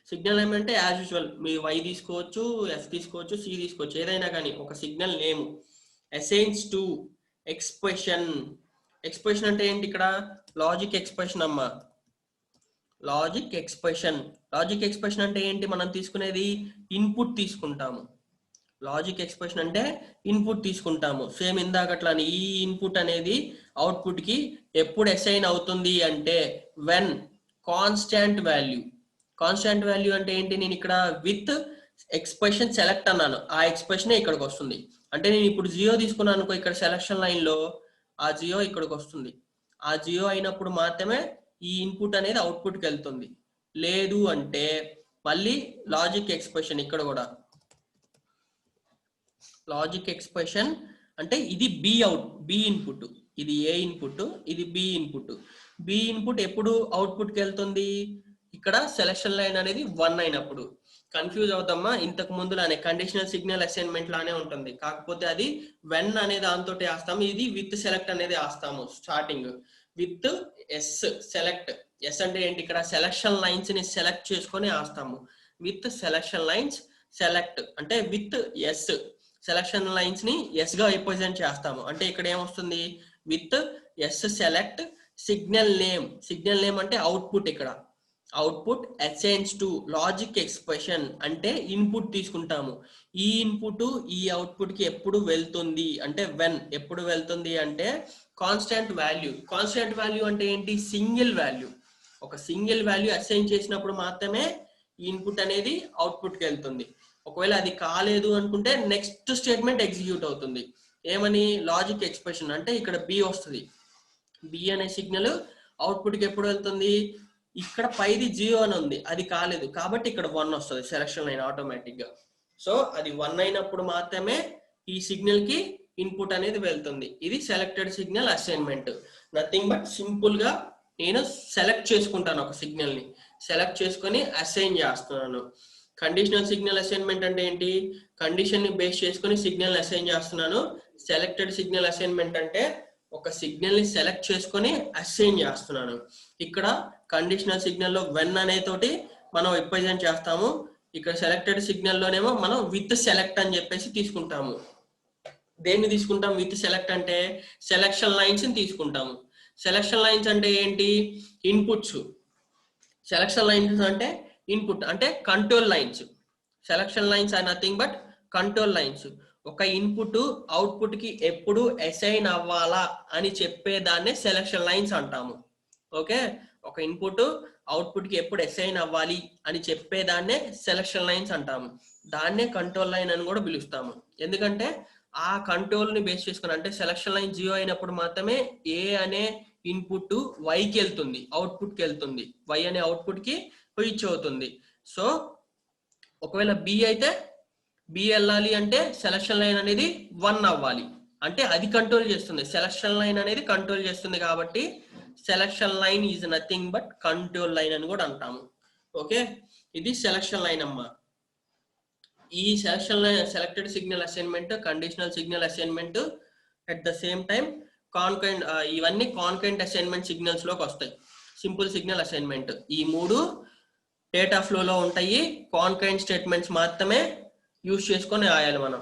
సిగ్నల్ నేమ్ అంటే యాజ్ యూజువల్ మీ y తీసుకోవచ్చు, f తీసుకోవచ్చు, c తీసుకోవచ్చు, ఏదైనా కానీ ఒక signal name. Assigns to expression అంటే ఏంటి? ఇక్కడ లాజిక్ ఎక్స్ప్రెషన్ అమ్మా. Logic expression. లాజిక్ ఎక్స్ప్రెషన్ అంటే ఏంటి? మనం తీసుకునేది ఇన్పుట్ తీసుకుంటాము. లాజిక్ ఎక్స్ప్రెషన్ అంటే ఇన్పుట్ తీసుకుంటాము. సేమ్ ఇందాకట్లానే ఈ ఇన్పుట్ అనేది అవుట్పుట్ కి ఎప్పుడు అసైన్ అవుతుంది అంటే when constant value. Constant value అంటే ఏంటి? నేను ఇక్కడ విత్ ఎక్స్ప్రెషన్ సెలెక్ట్ అన్నాను, ఆ ఎక్స్ప్రెషన్ ఇక్కడికి వస్తుంది. అంటే నేను ఇప్పుడు జియో తీసుకున్నాను అనుకో, ఇక్కడ సెలక్షన్ లైన్ లో ఆ జియో ఇక్కడికి వస్తుంది. ఆ జియో అయినప్పుడు మాత్రమే ఈ ఇన్పుట్ అనేది అవుట్పుట్కి వెళ్తుంది. లేదు అంటే మళ్ళీ లాజిక్ ఎక్స్ప్రెషన్. ఇక్కడ కూడా లాజిక్ ఎక్స్ప్రెషన్ అంటే ఇది బి ఇన్పుట్, ఇది ఏ ఇన్పుట్, ఇది బి ఇన్పుట్. బి ఇన్పుట్ ఎప్పుడు అవుట్పుట్కి వెళ్తుంది? ఇక్కడ సెలక్షన్ లైన్ అనేది 1 అయినప్పుడు. కన్ఫ్యూజ్ అవుతామా? ఇంతకు ముందులానే కండిషనల్ సిగ్నల్ అసైన్మెంట్ లానే ఉంటుంది, కాకపోతే అది వెన్ అనే దాంతో వేస్తాము, ఇది విత్ సెలెక్ట్ అనేది వేస్తాము. Starting with S select. S అంటే ఏంటి? ఇక్కడ సెలక్షన్ లైన్స్ ని సెలెక్ట్ చేసుకొని వేస్తాము. విత్ సెలక్షన్ లైన్స్ సెలెక్ట్ అంటే విత్ ఎస్ సెలక్షన్ లైన్స్ ని ఎస్ గా రిప్రజెంట్ చేస్తాము. అంటే ఇక్కడ ఏమొస్తుంది? With S select signal name. Signal name అంటే అవుట్పుట్. ఇక్కడ output assigns to logic expression అంటే ఇన్పుట్ తీసుకుంటాము. ఈ ఇన్పుట్ ఈ అవుట్పుట్ కి ఎప్పుడు వెళ్తుంది అంటే వెన్. ఎప్పుడు వెళ్తుంది అంటే కాన్స్టాంట్ వాల్యూ. కాన్స్టాంట్ వాల్యూ అంటే ఏంటి? Single value. ఒక సింగిల్ వాల్యూ అసైన్ చేసినప్పుడు మాత్రమే ఈ ఇన్పుట్ అనేది అవుట్పుట్ కి వెళ్తుంది. ఒకవేళ అది కాలేదు అనుకుంటే నెక్స్ట్ స్టేట్మెంట్ ఎగ్జిక్యూట్ అవుతుంది. ఏమని? Logic expression. అంటే ఇక్కడ బి వస్తుంది. బి అనే సిగ్నల్ అవుట్పుట్ కి ఎప్పుడు వెళ్తుంది? ఇక్కడ పైది 0 అని ఉంది, అది కాలేదు కాబట్టి ఇక్కడ 1 వస్తుంది సెలక్షన్ లైన్ ఆటోమేటిక్ గా. సో అది 1 అయినప్పుడు మాత్రమే ఈ సిగ్నల్ కి ఇన్పుట్ అనేది వెళ్తుంది. ఇది selected signal assignment. Nothing but simple గా నేను సెలెక్ట్ చేసుకుంటాను ఒక సిగ్నల్ ని, సెలెక్ట్ చేసుకొని అసైన్ చేస్తున్నాను. కండిషనల్ సిగ్నల్ అసైన్మెంట్ అంటే ఏంటి? కండిషన్ ని బేస్ చేసుకొని సిగ్నల్ అసైన్ చేస్తున్నాను. సెలెక్టెడ్ సిగ్నల్ అసైన్మెంట్ అంటే ఒక సిగ్నల్ ని సెలెక్ట్ చేసుకొని అసైన్ చేస్తున్నాను. ఇక్కడ కండిషనల్ సిగ్నల్ లో వెన్ అనే తోటి మనం రిప్రజెంట్ చేస్తాము. ఇక్కడ సెలెక్టెడ్ సిగ్నల్ లోనేమో మనం విత్ సెలెక్ట్ అని చెప్పేసి తీసుకుంటాము. దేన్ని తీసుకుంటాం విత్ సెలెక్ట్ అంటే? సెలక్షన్ లైన్స్ ని తీసుకుంటాము. సెలక్షన్ లైన్స్ అంటే ఏంటి? ఇన్పుట్స్. సెలక్షన్ లైన్స్ అంటే ఇన్పుట్ అంటే control lines. Selection lines are nothing but control lines. ఒక ఇన్పుట్ అవుట్పుట్ కి ఎప్పుడు అసైన్ అవ్వాలా అని చెప్పేదాన్నే సెలక్షన్ లైన్స్ అంటాము. ఓకే, ఒక ఇన్పుట్ అవుట్పుట్ కి ఎప్పుడు అసైన్ అవ్వాలి అని చెప్పేదాన్నే సెలక్షన్ లైన్స్ అంటాము. దాన్నే కంట్రోల్ లైన్ అని కూడా పిలుస్తాము. ఎందుకంటే ఆ కంట్రోల్ ని బేస్ చేసుకుని, అంటే సెలక్షన్ లైన్ 0 అయినప్పుడు మాత్రమే ఏ అనే ఇన్పుట్ వైకి వెళ్తుంది, అవుట్పుట్ కి వెళ్తుంది. వై అనే అవుట్పుట్ కి రీచ్ అవుతుంది. సో ఒకవేళ బి అయితే బి వెళ్ళాలి అంటే సెలక్షన్ లైన్ అనేది 1 అవ్వాలి. అంటే అది కంట్రోల్ చేస్తుంది, సెలక్షన్ లైన్ అనేది కంట్రోల్ చేస్తుంది. కాబట్టి selection line is nothing but control line అని కూడా అంటాము. ఓకే, ఇది సెలక్షన్ లైన్ అమ్మా. ఈ selection line selected signal assignment, conditional signal assignment, at the same time concurrent, ఇవన్నీ కాన్కరెంట్ అసైన్మెంట్ సిగ్నల్స్ లోకి వస్తాయి. సింపుల్ సిగ్నల్ అసైన్మెంట్ ఈ మూడు డేటా ఫ్లోలో ఉంటాయి. కాన్కరెంట్ స్టేట్మెంట్స్ మాత్రమే యూజ్ చేసుకొని రాయాలి మనం.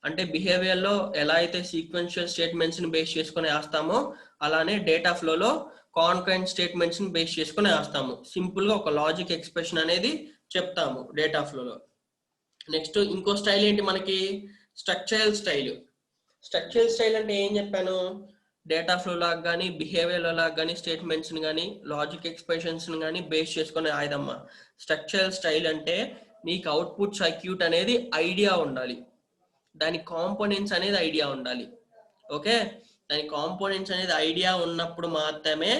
అంటే బిహేవియర్ లో ఎలా అయితే సీక్వెన్షియల్ స్టేట్మెంట్స్ ని బేస్ చేసుకొని వేస్తామో, అలానే డేటా ఫ్లోలో కాన్కరెంట్ స్టేట్మెంట్స్ ని బేస్ చేసుకొని వేస్తాము. సింపుల్ గా ఒక లాజిక్ ఎక్స్ప్రెషన్ అనేది చెప్తాము డేటా ఫ్లోలో. నెక్స్ట్ ఇంకో స్టైల్ ఏంటి మనకి? Structural style. స్ట్రక్చరల్ స్టైల్ అంటే ఏం చెప్పాను? డేటా ఫ్లో లాగా కానీ బిహేవియర్ లాగా కానీ స్టేట్మెంట్స్ ని కానీ లాజిక్ ఎక్స్ప్రెషన్స్ ని కానీ బేస్ చేసుకునే ఆయుధమ్మా. స్ట్రక్చరల్ స్టైల్ అంటే నీకు అవుట్పుట్ సర్క్యూట్ అనేది ఐడియా ఉండాలి, దాని కాంపోనెంట్స్ అనేది ఐడియా ఉండాలి. ఓకే, దాని కాంపోనెంట్స్ అనేది ఐడియా ఉన్నప్పుడు మాత్రమే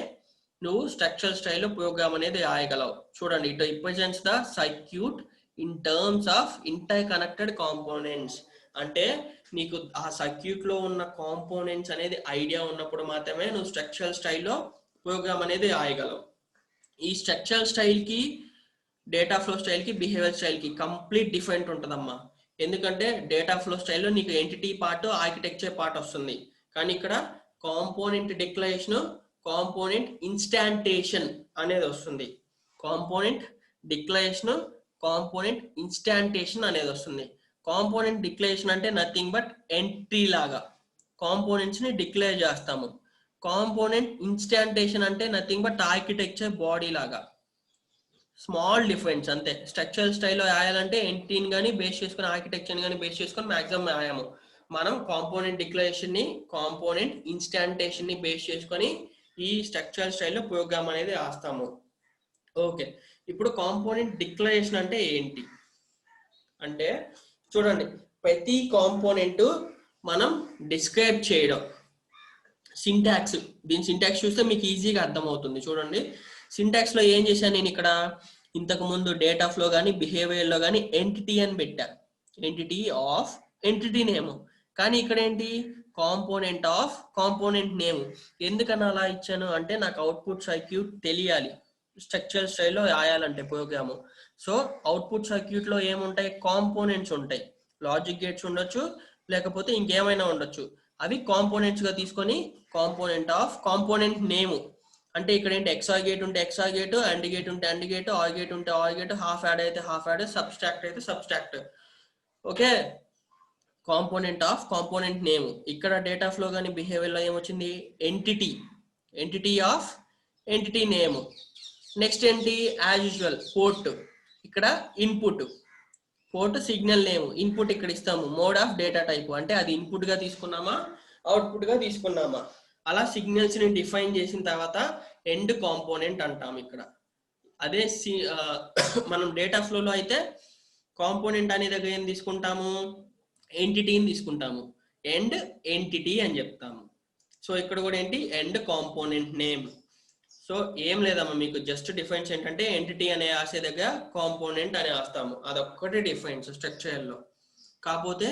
నువ్వు స్ట్రక్చరల్ స్టైల్లో ప్రోగ్రామ్ అనేది రాయగలవు. చూడండి, it represents the circuit in terms of inter connected components. అంటే నీకు ఆ సర్క్యూట్ లో ఉన్న కాంపోనెంట్స్ అనేది ఐడియా ఉన్నప్పుడు మాత్రమే నువ్వు స్ట్రక్చరల్ స్టైల్లో ప్రోగ్రామ్ అనేది రాయగలవు. ఈ స్ట్రక్చరల్ స్టైల్ కి డేటా ఫ్లో స్టైల్ కి బిహేవియర్ స్టైల్ కి కంప్లీట్ డిఫరెంట్ ఉంటుందమ్మా. ఎందుకంటే డేటా ఫ్లో స్టైల్లో నీకు ఎంటిటీ పార్ట్, ఆర్కిటెక్చర్ పార్ట్ వస్తుంది. కానీ ఇక్కడ కాంపోనెంట్ డిక్లరేషన్, కాంపోనెంట్ ఇన్స్టాంటేషన్ అనేది వస్తుంది. కాంపోనెంట్ డిక్లరేషన్, కాంపోనెంట్ ఇన్స్టాంటేషన్ అనేది వస్తుంది. కాంపోనెంట్ డిక్లరేషన్ అంటే నథింగ్ బట్ ఎంట్రీ లాగా కాంపోనెంట్స్ ని డిక్లేర్ చేస్తాము. కాంపోనెంట్ ఇన్స్టాంటేషన్ అంటే నథింగ్ బట్ ఆర్కిటెక్చర్ బాడీ లాగా. స్మాల్ డిఫరెన్స్ అంతే. స్ట్రక్చరల్ స్టైల్లో రాయాలంటే ఎంటిటీని కానీ బేస్ చేసుకుని, ఆర్కిటెక్చర్ని కానీ బేస్ చేసుకొని మాక్సిమం రాయాము. మనం కాంపోనెంట్ డిక్లరేషన్ ని, కాంపోనెంట్ ఇన్స్టాంటేషన్ ని బేస్ చేసుకొని ఈ స్ట్రక్చరల్ స్టైల్లో ప్రోగ్రామ్ అనేది రాస్తాము. ఓకే, ఇప్పుడు కాంపోనెంట్ డిక్లరేషన్ అంటే ఏంటి అంటే చూడండి, ప్రతి కాంపోనెంట్ మనం డిస్క్రైబ్ చేయడం. సింటాక్స్, దీని సింటాక్స్ చూస్తే మీకు ఈజీగా అర్థమవుతుంది. చూడండి, సింటాక్స్ లో ఏం చేశాను నేను ఇక్కడ, ఇంతకు ముందు డేటా ఫ్లో కానీ బిహేవియర్ లో కానీ ఎంటిటీ అని పెట్టా, ఎంటిటీ ఆఫ్ ఎంటిటీ నేమ్. కానీ ఇక్కడ ఏంటి, కాంపోనెంట్ ఆఫ్ కాంపోనెంట్ నేమ్. ఎందుకని అలా ఇచ్చాను అంటే నాకు అవుట్పుట్ సర్క్యూట్ తెలియాలి స్ట్రక్చరల్ స్టైల్లో రాయాలంటే ప్రోగ్రాము. సో అవుట్పుట్ సర్క్యూట్ లో ఏముంటాయి, కాంపోనెంట్స్ ఉంటాయి. లాజిక్ గేట్స్ ఉండొచ్చు, లేకపోతే ఇంకేమైనా ఉండొచ్చు. అవి కాంపోనెంట్స్ గా తీసుకొని కాంపోనెంట్ ఆఫ్ కాంపోనెంట్ నేమ్ అంటే ఇక్కడ ఏంటి, ఎక్స్ఆర్ గేట్ ఉంటే ఎక్స్ఆర్ గేట్, అండ్ గేట్ ఉంటే అండ్ గేట్, ఆర్ గేట్ ఉంటే ఆర్ గేట్, హాఫ్ యాడ్ అయితే హాఫ్ యాడ్, సబ్స్ట్రాక్ట్ అయితే subtract. Okay, component of component name. ఇక్కడ డేటా ఫ్లో కానీ బిహేవియర్ లో ఏమొచ్చింది, entity, entity of entity name. Next ఏంటి, యాజ్ యూజువల్ పోర్ట్, ఇక్కడ input, port signal name, input ఇక్కడ ఇస్తాము. మోడ్ ఆఫ్ డేటా టైప్ అంటే అది ఇన్పుట్ గా తీసుకున్నామా అవుట్పుట్ గా తీసుకున్నామా. అలా సిగ్నల్స్ ని డిఫైన్ చేసిన తర్వాత ఎండ్ కాంపోనెంట్ అంటాం ఇక్కడ. అదే మనం డేటా ఫ్లోలో అయితే కాంపోనెంట్ అనే దగ్గర ఏం తీసుకుంటాము, ఎంటిటీని తీసుకుంటాము, ఎండ్ ఎంటిటీ అని చెప్తాము. సో ఇక్కడ కూడా ఏంటి, ఎండ్ కాంపోనెంట్ నేమ్. సో ఏం లేదమ్మా, మీకు జస్ట్ డిఫరెన్స్ ఏంటంటే ఎంటిటీ అనే ఆసే దగ్గర కాంపోనెంట్ అనే వస్తాము, అదొక్కటే డిఫరెన్స్ స్ట్రక్చర్ లో. కాకపోతే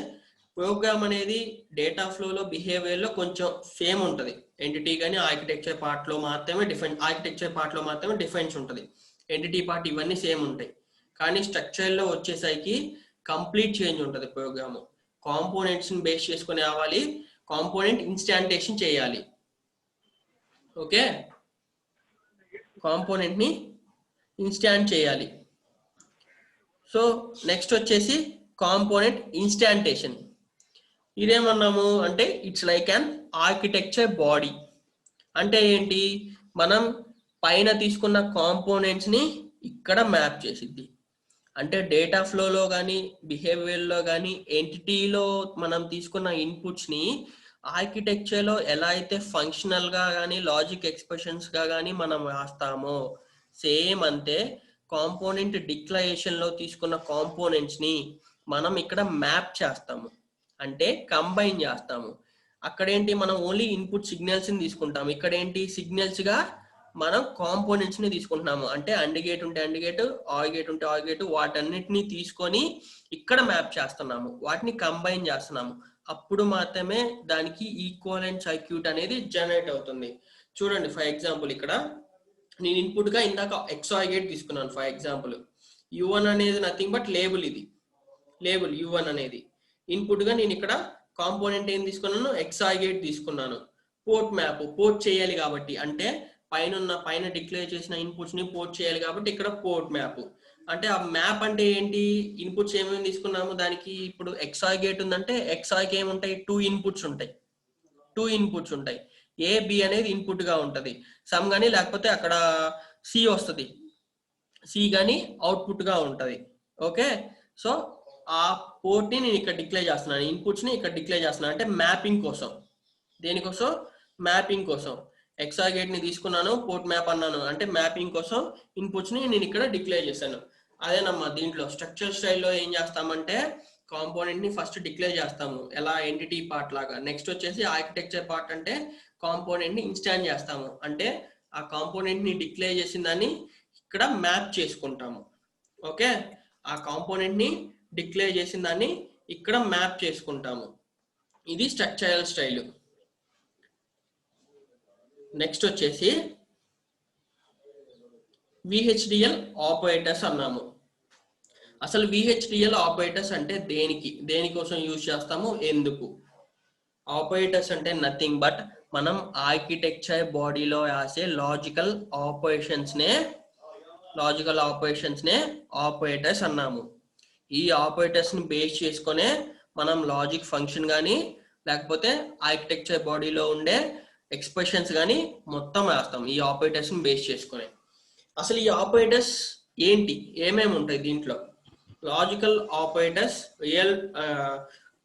ప్రోగ్రామ్ అనేది డేటా ఫ్లోలో బిహేవియర్ లో కొంచెం సేమ్ ఉంటుంది. ఎంటిటీ కానీ ఆర్కిటెక్చర్ పార్ట్ లో మాత్రమే డిఫరెన్స్ ఉంటుంది. ఎంటిటీ పార్ట్ ఇవన్నీ సేమ్ ఉంటాయి, కానీ స్ట్రక్చర్ లో వచ్చేసరికి కంప్లీట్ చేంజ్ ఉంటుంది ప్రోగ్రామ్. కాంపోనెంట్స్ ని బేస్ చేసుకుని రావాలి, కాంపోనెంట్ ఇన్స్టాంటేషన్ చేయాలి. ఓకే, కాంపోనెంట్ ని ఇన్స్టాంట్ చేయాలి. సో నెక్స్ట్ వచ్చేసి కాంపోనెంట్ ఇన్స్టాంటేషన్. ఇదేమన్నాము అంటే it's like an architecture body. అంటే ఏంటి, మనం పైన తీసుకున్న కాంపోనెంట్స్ ని ఇక్కడ మ్యాప్ చేసిద్ది. అంటే డేటా ఫ్లోలో కానీ బిహేవియర్లో కానీ ఎంటిటీలో మనం తీసుకున్న ఇన్పుట్స్ ని ఆర్కిటెక్చర్ లో ఎలా అయితే ఫంక్షనల్ గా కానీ లాజిక్ ఎక్స్ప్రెషన్స్ గా కానీ మనం రాస్తామో సేమ్ అంతే కాంపోనెంట్ డిక్లరేషన్ లో తీసుకున్న కాంపోనెంట్స్ ని మనం ఇక్కడ మ్యాప్ చేస్తాము, అంటే కంబైన్ చేస్తాము. అక్కడ ఏంటి, మనం ఓన్లీ ఇన్పుట్ సిగ్నల్స్ ని తీసుకుంటాము. ఇక్కడ ఏంటి, సిగ్నల్స్ గా మనం కాంపోనెంట్స్ ని తీసుకుంటున్నాము. అంటే అండ్ గేట్ ఉంటే అండ్ గేట్, ఆర్ గేట్ ఉంటే ఆర్ గేట్, వాటన్నిటిని తీసుకొని ఇక్కడ మ్యాప్ చేస్తున్నాము, వాటిని కంబైన్ చేస్తున్నాము. అప్పుడు మాత్రమే దానికి ఈక్వలెంట్ సర్క్యూట్ అనేది జనరేట్ అవుతుంది. చూడండి, ఫర్ ఎగ్జాంపుల్ ఇక్కడ నేను ఇన్పుట్ గా ఇందాక XOR గేట్ తీసుకున్నాను. ఫర్ ఎగ్జాంపుల్ U1 అనేది నథింగ్ బట్ లేబుల్, ఇది లేబుల్ U1 అనేది. ఇన్పుట్ గా నేను ఇక్కడ కాంపోనెంట్ ఏం తీసుకున్నాను, XOR గేట్ తీసుకున్నాను. పోర్ట్ మ్యాప్, పోర్ట్ చేయాలి కాబట్టి, అంటే పైన డిక్లేర్ చేసిన ఇన్పుట్స్ ని పోర్ట్ చేయాలి కాబట్టి ఇక్కడ పోర్ట్ మ్యాప్. అంటే ఆ మ్యాప్ అంటే ఏంటి, ఇన్పుట్స్ ఏమేమి తీసుకున్నాము దానికి. ఇప్పుడు XOR గేట్ ఉందంటే XOR కి ఏముంటాయి, 2 ఇన్పుట్స్ ఉంటాయి. A B అనేది ఇన్పుట్ గా ఉంటది, సమ్ గానీ లేకపోతే అక్కడ C వస్తుంది, C గానీ అవుట్పుట్ గా ఉంటది. ఓకే, సో ఆ పోర్ట్ ని నేను ఇక్కడ డిక్లేర్ చేస్తున్నాను, ఇన్పుట్స్ ని ఇక్కడ డిక్లేర్ చేస్తున్నాను. అంటే మ్యాపింగ్ కోసం, దేనికోసం, మ్యాపింగ్ కోసం. XOR గేట్ ని తీసుకున్నాను, పోర్ట్ మ్యాప్ అన్నాను, అంటే మ్యాపింగ్ కోసం ఇన్పుట్స్ ని నేను ఇక్కడ డిక్లేర్ చేశాను. అదేనమ్మా, దీంట్లో స్ట్రక్చర్ స్టైల్లో ఏం చేస్తామంటే కాంపోనెంట్ ని ఫస్ట్ డిక్లేర్ చేస్తాము, ఎలా ఎంటిటీ పార్ట్ లాగా. నెక్స్ట్ వచ్చేసి ఆర్కిటెక్చర్ పార్ట్ అంటే కాంపోనెంట్ ని ఇన్స్టాంట్ చేస్తాము, అంటే ఆ కాంపోనెంట్ ని డిక్లేర్ చేసిన దాన్ని ఇక్కడ మ్యాప్ చేసుకుంటాము. ఓకే, ఆ కాంపోనెంట్ ని డిక్లేర్ చేసిన దాన్ని ఇక్కడ మ్యాప్ చేసుకుంటాము. ఇది స్ట్రక్చరల్ స్టైల్. నెక్స్ట్ వచ్చేసి VHDL ఆపరేటర్స్ అన్నాము. అసలు VHDL ఆపరేటర్స్ అంటే దేనికోసం యూజ్ చేస్తాము, ఎందుకు. ఆపరేటర్స్ అంటే నథింగ్ బట్ మనం ఆర్కిటెక్చర్ బాడీలో రాసే లాజికల్ ఆపరేషన్స్ నే ఆపరేటర్స్ అన్నాము. ఈ ఆపరేటర్స్ ని బేస్ చేసుకునే మనం లాజిక్ ఫంక్షన్ కానీ లేకపోతే ఆర్కిటెక్చర్ బాడీలో ఉండే ఎక్స్ప్రెషన్స్ కానీ మొత్తం రాస్తాం ఈ ఆపరేటర్స్ ని బేస్ చేసుకుని. అసలు ఈ ఆపరేటర్స్ ఏంటి ఏమేమి ఉంటాయి దీంట్లో? లాజికల్ ఆపరేటర్స్ రియల్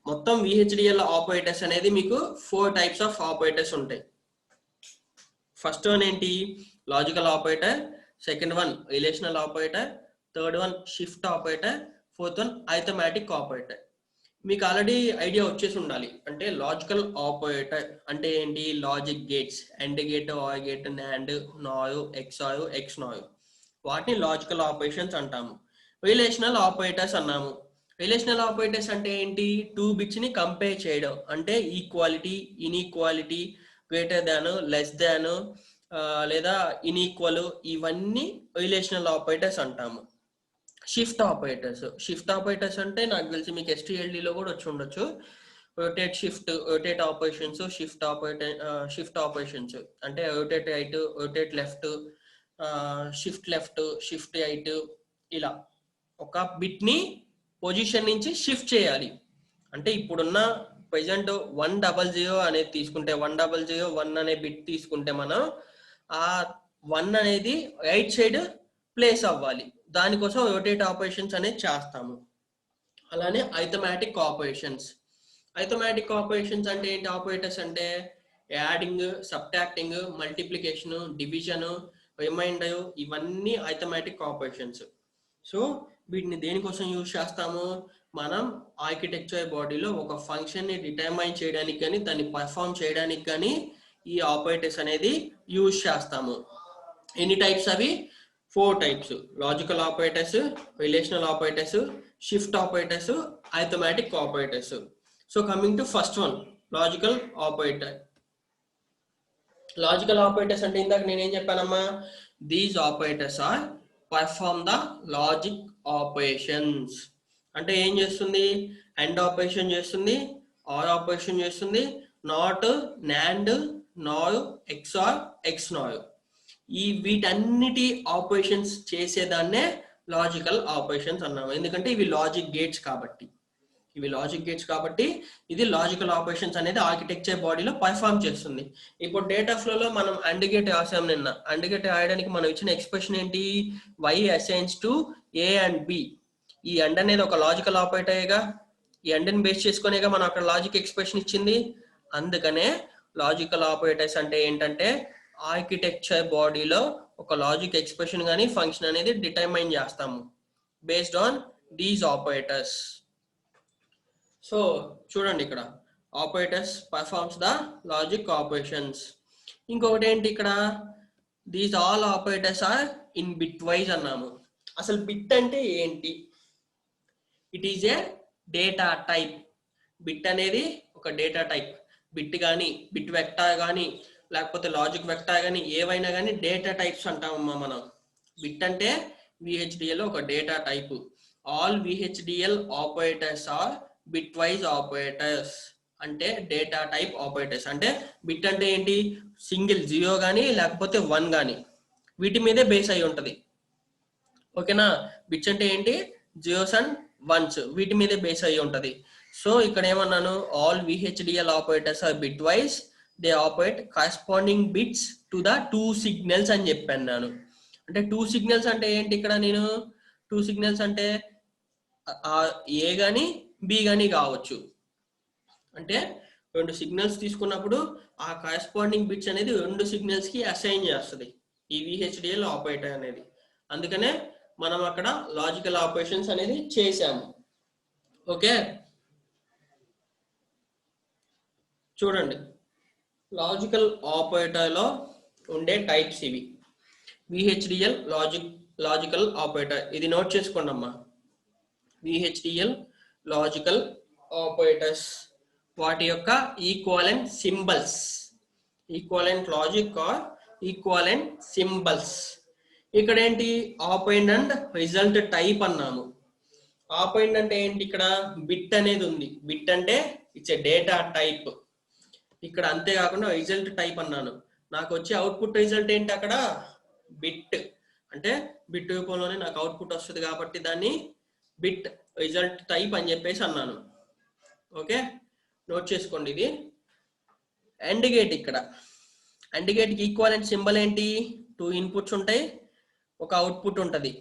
మొత్తం విహెచ్డిఎల్ ఆపరేటర్స్ అనేది మీకు 4 టైప్స్ ఆఫ్ ఆపరేటర్స్ ఉంటాయి. ఫస్ట్ వన్ ఏంటి? Logical operator. Second one relational operator. Third one shift operator. Fourth one arithmetic operator. మీకు ఆల్రెడీ ఐడియా వచ్చేసి ఉండాలి. అంటే లాజికల్ ఆపరేటర్ అంటే ఏంటి? Logic gates, and gate, or gate, NAND, NOR, XOR, XNOR, వాటిని logical operations అంటాము. Relational operators అన్నాము. Relational operators అంటే ఏంటి? 2 బిట్స్ ని కంపేర్ చేయడం, అంటే equality, inequality, greater than, less than, లేదా ఇన్ఈక్వల్, ఇవన్నీ రిలేషనల్ ఆపరేటర్స్ అంటాము. షిఫ్ట్ ఆపరేటర్స్ అంటే నాకు తెలిసి మీకు STLDలో కూడా వచ్చి ఉండొచ్చు. రొటేట్ ఆపరేషన్స్, షిఫ్ట్ ఆపరేషన్స్ అంటే rotate right, rotate left, shift left, shift right, ఇలా ఒక బిట్ ని పొజిషన్ నుంచి షిఫ్ట్ చేయాలి. అంటే ఇప్పుడున్న ప్రెసెంట్ 100 అనేది తీసుకుంటే 1001 అనే బిట్ తీసుకుంటే మనం ఆ 1 అనేది రైట్ సైడ్ ప్లేస్ అవ్వాలి. దానికోసం రొటేట్ ఆపరేషన్స్ అనేది చేస్తాము. అలానే అరిథమెటిక్ ఆపరేషన్స్ అంటే ఏంటి? ఆపరేటర్స్ అంటే adding, subtracting, multiplication, division, remainder, ఇవన్నీ అరిథమెటిక్ ఆపరేషన్స్. సో వీటిని దేనికోసం యూజ్ చేస్తాము? మనం ఆర్కిటెక్చర్ బాడీలో ఒక ఫంక్షన్ ని డిటర్మైన్ చేయడానికి కానీ దాన్ని పర్ఫామ్ చేయడానికి కానీ ఈ ఆపరేటర్స్ అనేది యూజ్ చేస్తాము. ఎన్ని టైప్స్ అవి? 4 types: logical operators, relational operators, shift operators, arithmetic operators. So coming to first one, logical operator. Logical operators అంటే ఇందాక నేనేం చెప్పానమ్మా? These operators are perform the logic operations. అంటే ఏం చేస్తుంది? అండ్ ఆపరేషన్ చేస్తుంది, ఆర్ ఆపరేషన్ చేస్తుంది, not, NAND, NOR, XOR, XNOR, వీటన్నిటి ఆపరేషన్స్ చేసేదాన్నే లాజికల్ ఆపరేషన్స్ అన్నాము. ఎందుకంటే ఇవి లాజిక్ గేట్స్ కాబట్టి ఇది లాజికల్ ఆపరేషన్స్ అనేది ఆర్కిటెక్చర్ బాడీలో పర్ఫామ్ చేస్తుంది. ఇప్పుడు డేటా ఫ్లోలో మనం అండ్ గేట్ రాసాం నిన్న. అండ్ గేట్ రాయడానికి మనం ఇచ్చిన ఎక్స్ప్రెషన్ ఏంటి? y assigns to a and b. ఈ అండ్ అనేది ఒక లాజికల్ ఆపరేటర్గా, ఈ అండ్ని బేస్ చేసుకునేగా మనం అక్కడ లాజిక్ ఎక్స్ప్రెషన్ ఇచ్చింది. అందుకనే లాజికల్ ఆపరేటర్స్ అంటే ఏంటంటే ఆర్కిటెక్చర్ బాడీలో ఒక లాజిక్ ఎక్స్ప్రెషన్ కానీ ఫంక్షన్ అనేది డిటర్మైన్ చేస్తాము based on these operators. So చూడండి, ఇక్కడ operators performs the logic operations. ఇంకొకటి ఏంటి ఇక్కడ? These all operators are in bitwise అన్నాము. అసలు బిట్ అంటే ఏంటి? It is a data type. Bit అనేది ఒక డేటా టైప్. బిట్ కానీ, బిట్ వెక్టార్ కానీ, లేకపోతే లాజిక్ వెక్టార్ కానీ, ఏవైనా కానీ డేటా టైప్స్ అంటామమ్మా మనం. బిట్ అంటే VHDL ఒక data type. All VHDL operators are bit wise operators, అంటే డేటా టైప్ ఆపరేటర్స్. అంటే బిట్ అంటే ఏంటి? సింగిల్ 0 కానీ లేకపోతే 1 కానీ, వీటి మీదే బేస్ అయి ఉంటది. ఓకేనా? బిట్స్ అంటే ఏంటి? 0s అండ్ 1s, వీటి మీదే బేస్ అయి ఉంటది. సో ఇక్కడ ఏమన్నాను? All VHDL operators are bit wise, they operate corresponding bits to the 2 signals అని చెప్పాను నేను. అంటే 2 సిగ్నల్స్ అంటే ఏంటి? ఇక్కడ నేను 2 సిగ్నల్స్ అంటే ఏ గాని బి గాని కావచ్చు. అంటే 2 సిగ్నల్స్ తీసుకున్నప్పుడు ఆ కరెస్పాండింగ్ బిట్స్ అనేది 2 సిగ్నల్స్ కి అసైన్ చేస్తుంది ఈ VHDL ఆపరేటర్ అనేది. అందుకనే మనం అక్కడ లాజికల్ ఆపరేషన్స్ అనేది చేసాము. ఓకే, చూడండి, లాజికల్ ఆపరేటర్ లో ఉండే టైప్స్ ఇవి. VHDL లాజికల్ ఆపరేటర్, ఇది నోట్ చేసుకోండి అమ్మా. VHDL లాజికల్ ఆపరేటర్స్, వాటి యొక్క equivalent symbols, equivalent logic or equivalent symbols. ఇక్కడ ఏంటి? ఆపరెండ్ అండ్ రిజల్ట్ టైప్ అన్నాము. ఆపరెండ్ అంటే ఏంటి? ఇక్కడ బిట్ అనేది ఉంది. బిట్ అంటే ఇట్స్ ఏ డేటా టైప్. ఇక్కడ అంతేకాకుండా రిజల్ట్ టైప్ అన్నాను. నాకు వచ్చే అవుట్పుట్ రిజల్ట్ ఏంటి? అక్కడ బిట్. అంటే బిట్ రూపంలోనే నాకు అవుట్పుట్ వస్తుంది కాబట్టి దాన్ని బిట్ రిజల్ట్ టైప్ అని చెప్పేసి అన్నాను. ఓకే, నోట్ చేసుకోండి ఇది. అండ్ గేట్, ఇక్కడ అండ్ గేట్ కి ఈక్వాలెంట్ సింబల్ ఏంటి? 2 ఇన్పుట్స్ ఉంటాయి, ఒక అవుట్పుట్ ఉంటుంది.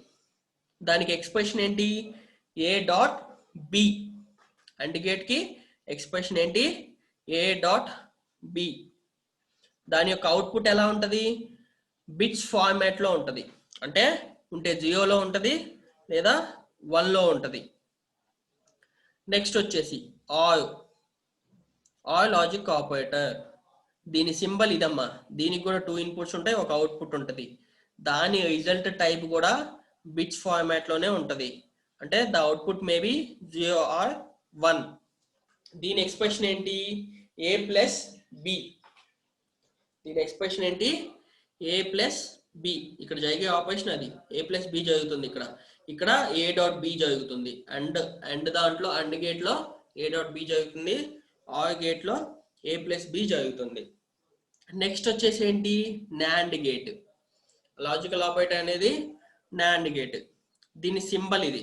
దానికి ఎక్స్ప్రెషన్ ఏంటి A dot B, and gate కి ఎక్స్ప్రెషన్ ఏంటి ఏ డాట్ బి. దాని యొక్క అవుట్పుట్ ఎలా ఉంటుంది బిట్స్ ఫార్మాట్ లో ఉంటుంది, అంటే ఉంటే 0లో ఉంటుంది లేదా 1లో ఉంటుంది. నెక్స్ట్ వచ్చేసి ఆర్ లాజిక్ ఆపరేటర్. దీని సింబల్ ఇదమ్మా, దీనికి కూడా 2 ఇన్పుట్స్ ఉంటాయి, ఒక అవుట్పుట్ ఉంటుంది. దాని రిజల్ట్ టైప్ కూడా బిట్స్ ఫార్మాట్ లోనే ఉంటుంది, అంటే the output may be 0 or 1. దీని ఎక్స్ప్రెషన్ ఏంటి ఏ ప్లస్ బి. దీని ఎక్స్ప్రెషన్ ఏంటి ఏ ప్లస్ బి. ఇక్కడ జరిగే ఆపరేషన్ అది ఏ ప్లస్ బి జరుగుతుంది, ఇక్కడ ఏ డాట్ బి జరుగుతుంది. అండ్ దాంట్లో అండ్ గేట్ లో ఏ డాట్ బి జరుగుతుంది, ఆర్ గేట్ లో ఏ ప్లస్ బి జరుగుతుంది. నెక్స్ట్ వచ్చేసి ఏంటి నాండ్ గేట్. లాజికల్ ఆపరేటర్ అనేది నాండ్ గేట్. దీని సింబల్ ఇది.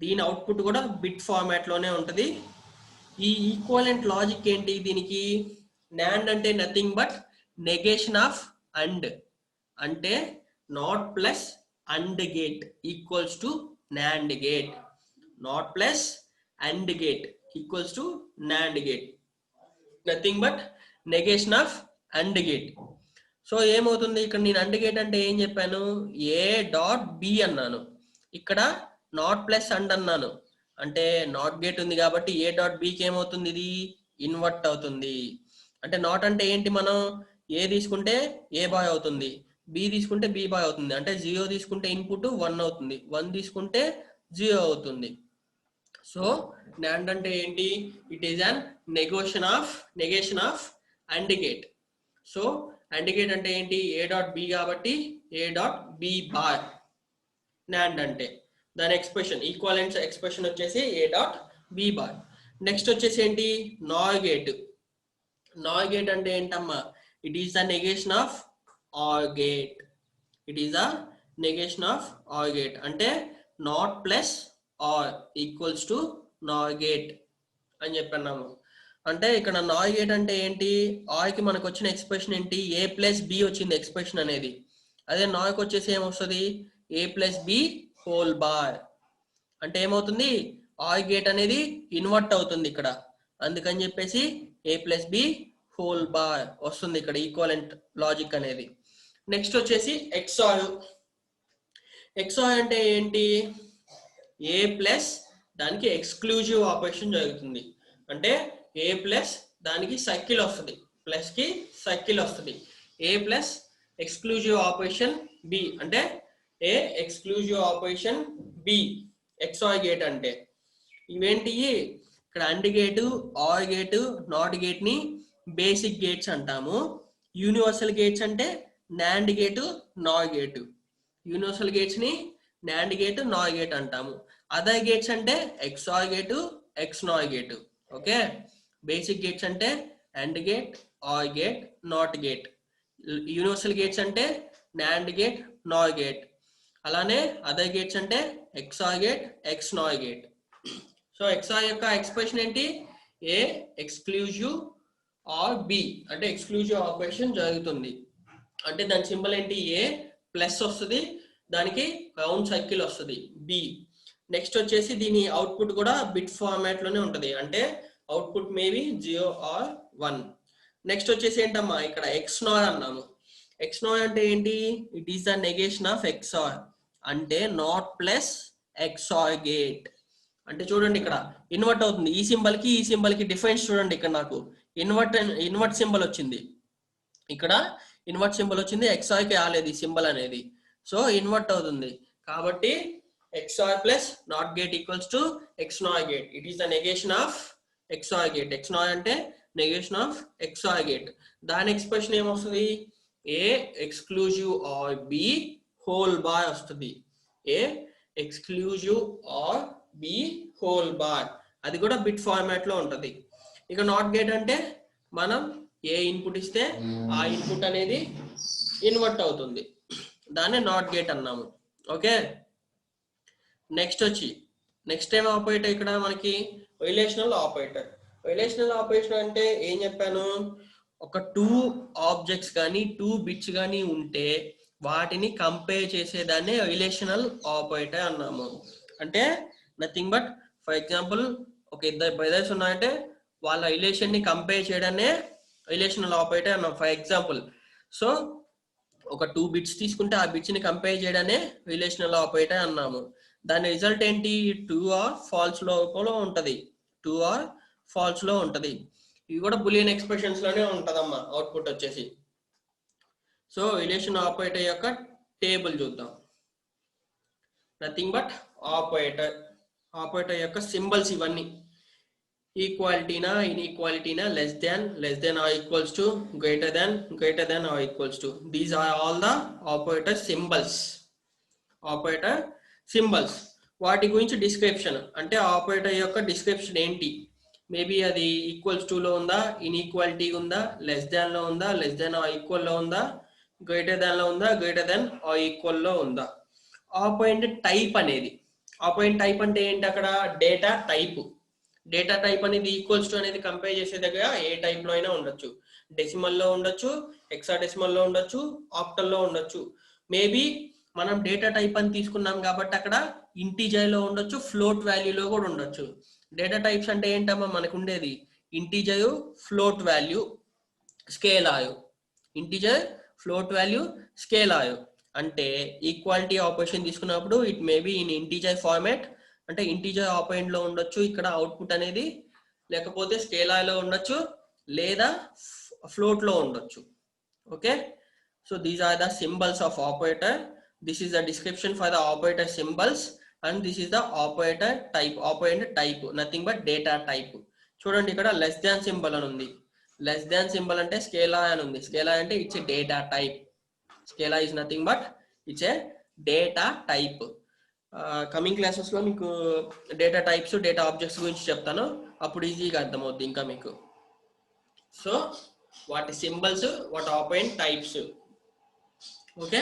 దీని అవుట్పుట్ కూడా బిట్ ఫార్మాట్ లోనే ఉంటుంది. ఈ ఈక్వలెంట్ లాజిక్ ఏంటి దీనికి, నాండ్ అంటే nothing but negation of and, అంటే not plus and gate equals to NAND gate. Not plus and gate equals to NAND gate, nothing but negation of and gate. So ఏమవుతుంది ఇక్కడ నేను and gate అంటే ఏం చెప్పాను ఏ dot B అన్నాను, ఇక్కడ not plus and అన్నాను, అంటే నాట్ గేట్ ఉంది కాబట్టి ఏ డాట్ బికి ఏమవుతుంది ఇది ఇన్వర్ట్ అవుతుంది. అంటే నాట్ అంటే ఏంటి, మనం ఏ తీసుకుంటే ఏ బాయ్ అవుతుంది, బి తీసుకుంటే బి బాయ్ అవుతుంది, అంటే 0 తీసుకుంటే ఇన్పుట్ 1 అవుతుంది, 1 తీసుకుంటే 0 అవుతుంది. సో నాండ్ అంటే ఏంటి, it is an negation of and gate. So and gate అంటే ఏంటి ఏ డాట్ బి కాబట్టి A dot B bar NAND అంటే. దాని ఎక్స్ప్రెషన్ ఈక్వాలెంట్ ఎక్స్ప్రెషన్ వచ్చేసి A dot B bar. Next వచ్చేసి ఏంటి నార్ గేట్. నార్ గేట్ అంటే ఏంటమ్మా, it is the negation of or gate. It is the negation of or gate, అంటే not plus or equals to NOR gate అని చెప్పన్నాము. అంటే ఇక్కడ నార్ గేట్ అంటే ఏంటి, ఆర్ కి మనకు వచ్చిన ఎక్స్ప్రెషన్ ఏంటి ఏ ప్లస్ బి వచ్చింది ఎక్స్ప్రెషన్ అనేది. అదే నార్కి వచ్చేసి ఏమొస్తుంది ఏ ప్లస్ బి హోల్ బార్, అంటే ఏమవుతుంది ఆర్ గేట్ అనేది ఇన్వర్ట్ అవుతుంది ఇక్కడ, అందుకని చెప్పేసి A plus B whole bar వస్తుంది ఇక్కడ ఈక్వలెంట్ లాజిక్ అనేది. నెక్స్ట్ వచ్చేసి ఎక్సార్. ఎక్సార్ అంటే ఏంటి, ఏ ప్లస్ దానికి ఎక్స్క్లూజివ్ ఆపరేషన్ జరుగుతుంది, అంటే ఏ ప్లస్ దానికి సర్కిల్ వస్తుంది, ప్లస్ కి సర్కిల్ వస్తుంది, A plus exclusive operation B, అంటే A exclusive operation B XOR gate అంటే. ఇవేంటి ఇక్కడ and gate or gate not gate ని బేసిక్ గేట్స్ అంటాము. యూనివర్సల్ గేట్స్ అంటే NAND gate NOR gate. Universal gates ని నాండ్ గేట్ నార్ గేట్ అంటాము. Other gates అంటే XOR gate XNOR gate. Okay, basic gates అంటే and gate or gate not gate. Universal gates అంటే NAND gate NOR gate. అలానే other gates అంటే XOR gate XNOR gate. So XOR యొక్క expression ఏంటి A exclusive or B, అంటే exclusive operation జరుగుతుంది, అంటే దాని సింబల్ ఏంటి ఏ ప్లస్ వస్తుంది, దానికి రౌండ్ సర్కిల్ వస్తుంది బి. నెక్స్ట్ వచ్చేసి దీని అవుట్పుట్ కూడా బిట్ ఫార్మాట్ లోనే ఉంటుంది, అంటే అవుట్పుట్ మేబీ 0 ఆర్ 1. నెక్స్ట్ వచ్చేసి ఏంటమ్మా ఇక్కడ ఎక్స్ నార్ అన్నాము. ఎక్స్ నార్ అంటే ఏంటి, it is the negation of XOR, అంటే నాట్ ప్లస్ ఎక్సార్ గేట్. అంటే చూడండి ఇక్కడ ఇన్వర్ట్ అవుతుంది, ఈ సింబల్ కి డిఫరెన్స్ చూడండి. ఇక్కడ నాకు ఇన్వర్ట్ సింబల్ వచ్చింది, ఇక్కడ ఇన్వర్ట్ సింబల్ వచ్చింది, ఎక్సార్ కి రాలేదు ఈ సింబల్ అనేది. సో ఇన్వర్ట్ అవుతుంది కాబట్టి XOR plus NOT gate equals to XNOR gate. It is the negation of XOR gate. XNOR అంటే negation of XOR gate. దాని ఎక్స్ప్రెషన్ ఏమొస్తుంది, A exclusive or B whole bar వస్తుంది. A exclusive or B whole bar, అది కూడా bit format లో ఉంటది. ఇక not gate అంటే మనం ఏ ఇన్పుట్ ఇస్తే ఆ ఇన్పుట్ అనేది ఇన్వర్ట్ అవుతుంది, దాన్ని నాట్ గేట్ అన్నాము. ఓకే, నెక్స్ట్ ఏం ఆపరేటర్ ఇక్కడ మనకి రిలేషనల్ ఆపరేటర్. రిలేషనల్ ఆపరేషన్ అంటే ఏం చెప్పాను, ఒక 2 ఆబ్జెక్ట్స్ కానీ 2 బిట్స్ కానీ ఉంటే వాటిని కంపేర్ చేసేదాన్ని రిలేషనల్ ఆపరేటర్ అన్నాము. అంటే నథింగ్ బట్ ఫర్ ఎగ్జాంపుల్ ఒక ఇద్దరు బ్రదర్స్ ఉన్నారంటే వాళ్ళ రిలేషన్ ని కంపేర్ చేయడాన్నే రిలేషనల్ ఆపరేటర్ అన్నాం. ఫర్ ఎగ్జాంపుల్ సో ఒక 2 బిట్స్ తీసుకుంటే ఆ బిట్స్ ని కంపేర్ చేయడానే రిలేషనల్ ఆపరేటర్ అన్నాము. దాని రిజల్ట్ ఏంటి? ట్రూ ఆర్ ఫాల్స్ లో ఉంటది. ట్రూ ఆర్ ఫాల్స్ లో ఉంటది. ఇవి కూడా బులియన్ ఎక్స్ప్రెషన్స్ లోనే ఉంటదమ్మా అవుట్పుట్ వచ్చేసి. సో రిలేషన్ ఆపరేటర్ యొక్క టేబుల్ చూద్దాం. నథింగ్ బట్ ఆపరేటర్ యొక్క సింబల్స్ ఇవన్నీ. ఈక్వాలిటీనా, ఇన్ఈక్వాలిటీనా, less than or equals to, greater than or equals to. These are all the operator symbols. వాటి గురించి డిస్క్రిప్షన్ అంటే ఆపరేటర్ యొక్క డిస్క్రిప్షన్ ఏంటి? మేబీ అది ఈక్వల్స్ టు లో ఉందా, ఇన్ఈక్వాలిటీ ఉందా, లెస్ దాన్ లో ఉందా, లెస్ దాన్ ఆర్ ఈక్వల్ లో ఉందా, గ్రేటర్ దాన్ లో ఉందా, గ్రేటర్ దాన్ ఆర్ ఈక్వల్ లో ఉందా. ఆపరేటర్ టైప్ అనేది, ఆపరేటర్ టైప్ అంటే ఏంటి? అక్కడ డేటా టైప్ అనేది ఈక్వల్స్ టు అనేది కంపేర్ చేసే దగ్గర ఏ టైప్ లో అయినా ఉండొచ్చు. డెసిమల్ లో ఉండొచ్చు, హెక్సాడెసిమల్ లో ఉండొచ్చు, ఆక్టల్ లో ఉండొచ్చు. మేబీ మనం డేటా టైప్ అని తీసుకున్నాం కాబట్టి అక్కడ ఇంటీజర్ లో ఉండొచ్చు, ఫ్లోట్ వాల్యూలో కూడా ఉండొచ్చు. డేటా టైప్స్ అంటే ఏంటమ్మా మనకు ఉండేది? Integer, float value, scalar. Integer, float value, scalar. అంటే ఈక్వాలిటీ ఆపరేషన్ తీసుకున్నప్పుడు it may be in integer format, అంటే ఇంటీజర్ ఆపరెండ్ లో ఉండొచ్చు ఇక్కడ అవుట్పుట్ అనేది, లేకపోతే స్కేలార్ లో ఉండొచ్చు, లేదా ఫ్లోట్ లో ఉండొచ్చు. Okay, so these are the symbols of operator. This is the description for the operator symbols and this is the operator type nothing but data type. చూడండి ఇక్కడ లెస్ దాన్ సింబల్ అని ఉంది. Less than symbol అంటే scalar అని ఉంది. Scalar అంటే it's a data type. Scalar is nothing but it's a data type. Coming classes లో మీకు డేటా టైప్స్, డేటా ఆబ్జెక్ట్స్ గురించి చెప్తాను, అప్పుడు ఈజీగా అర్థమవుద్ది ఇంకా మీకు. సో వాటి సింబల్స్, వాటి operant types. Okay,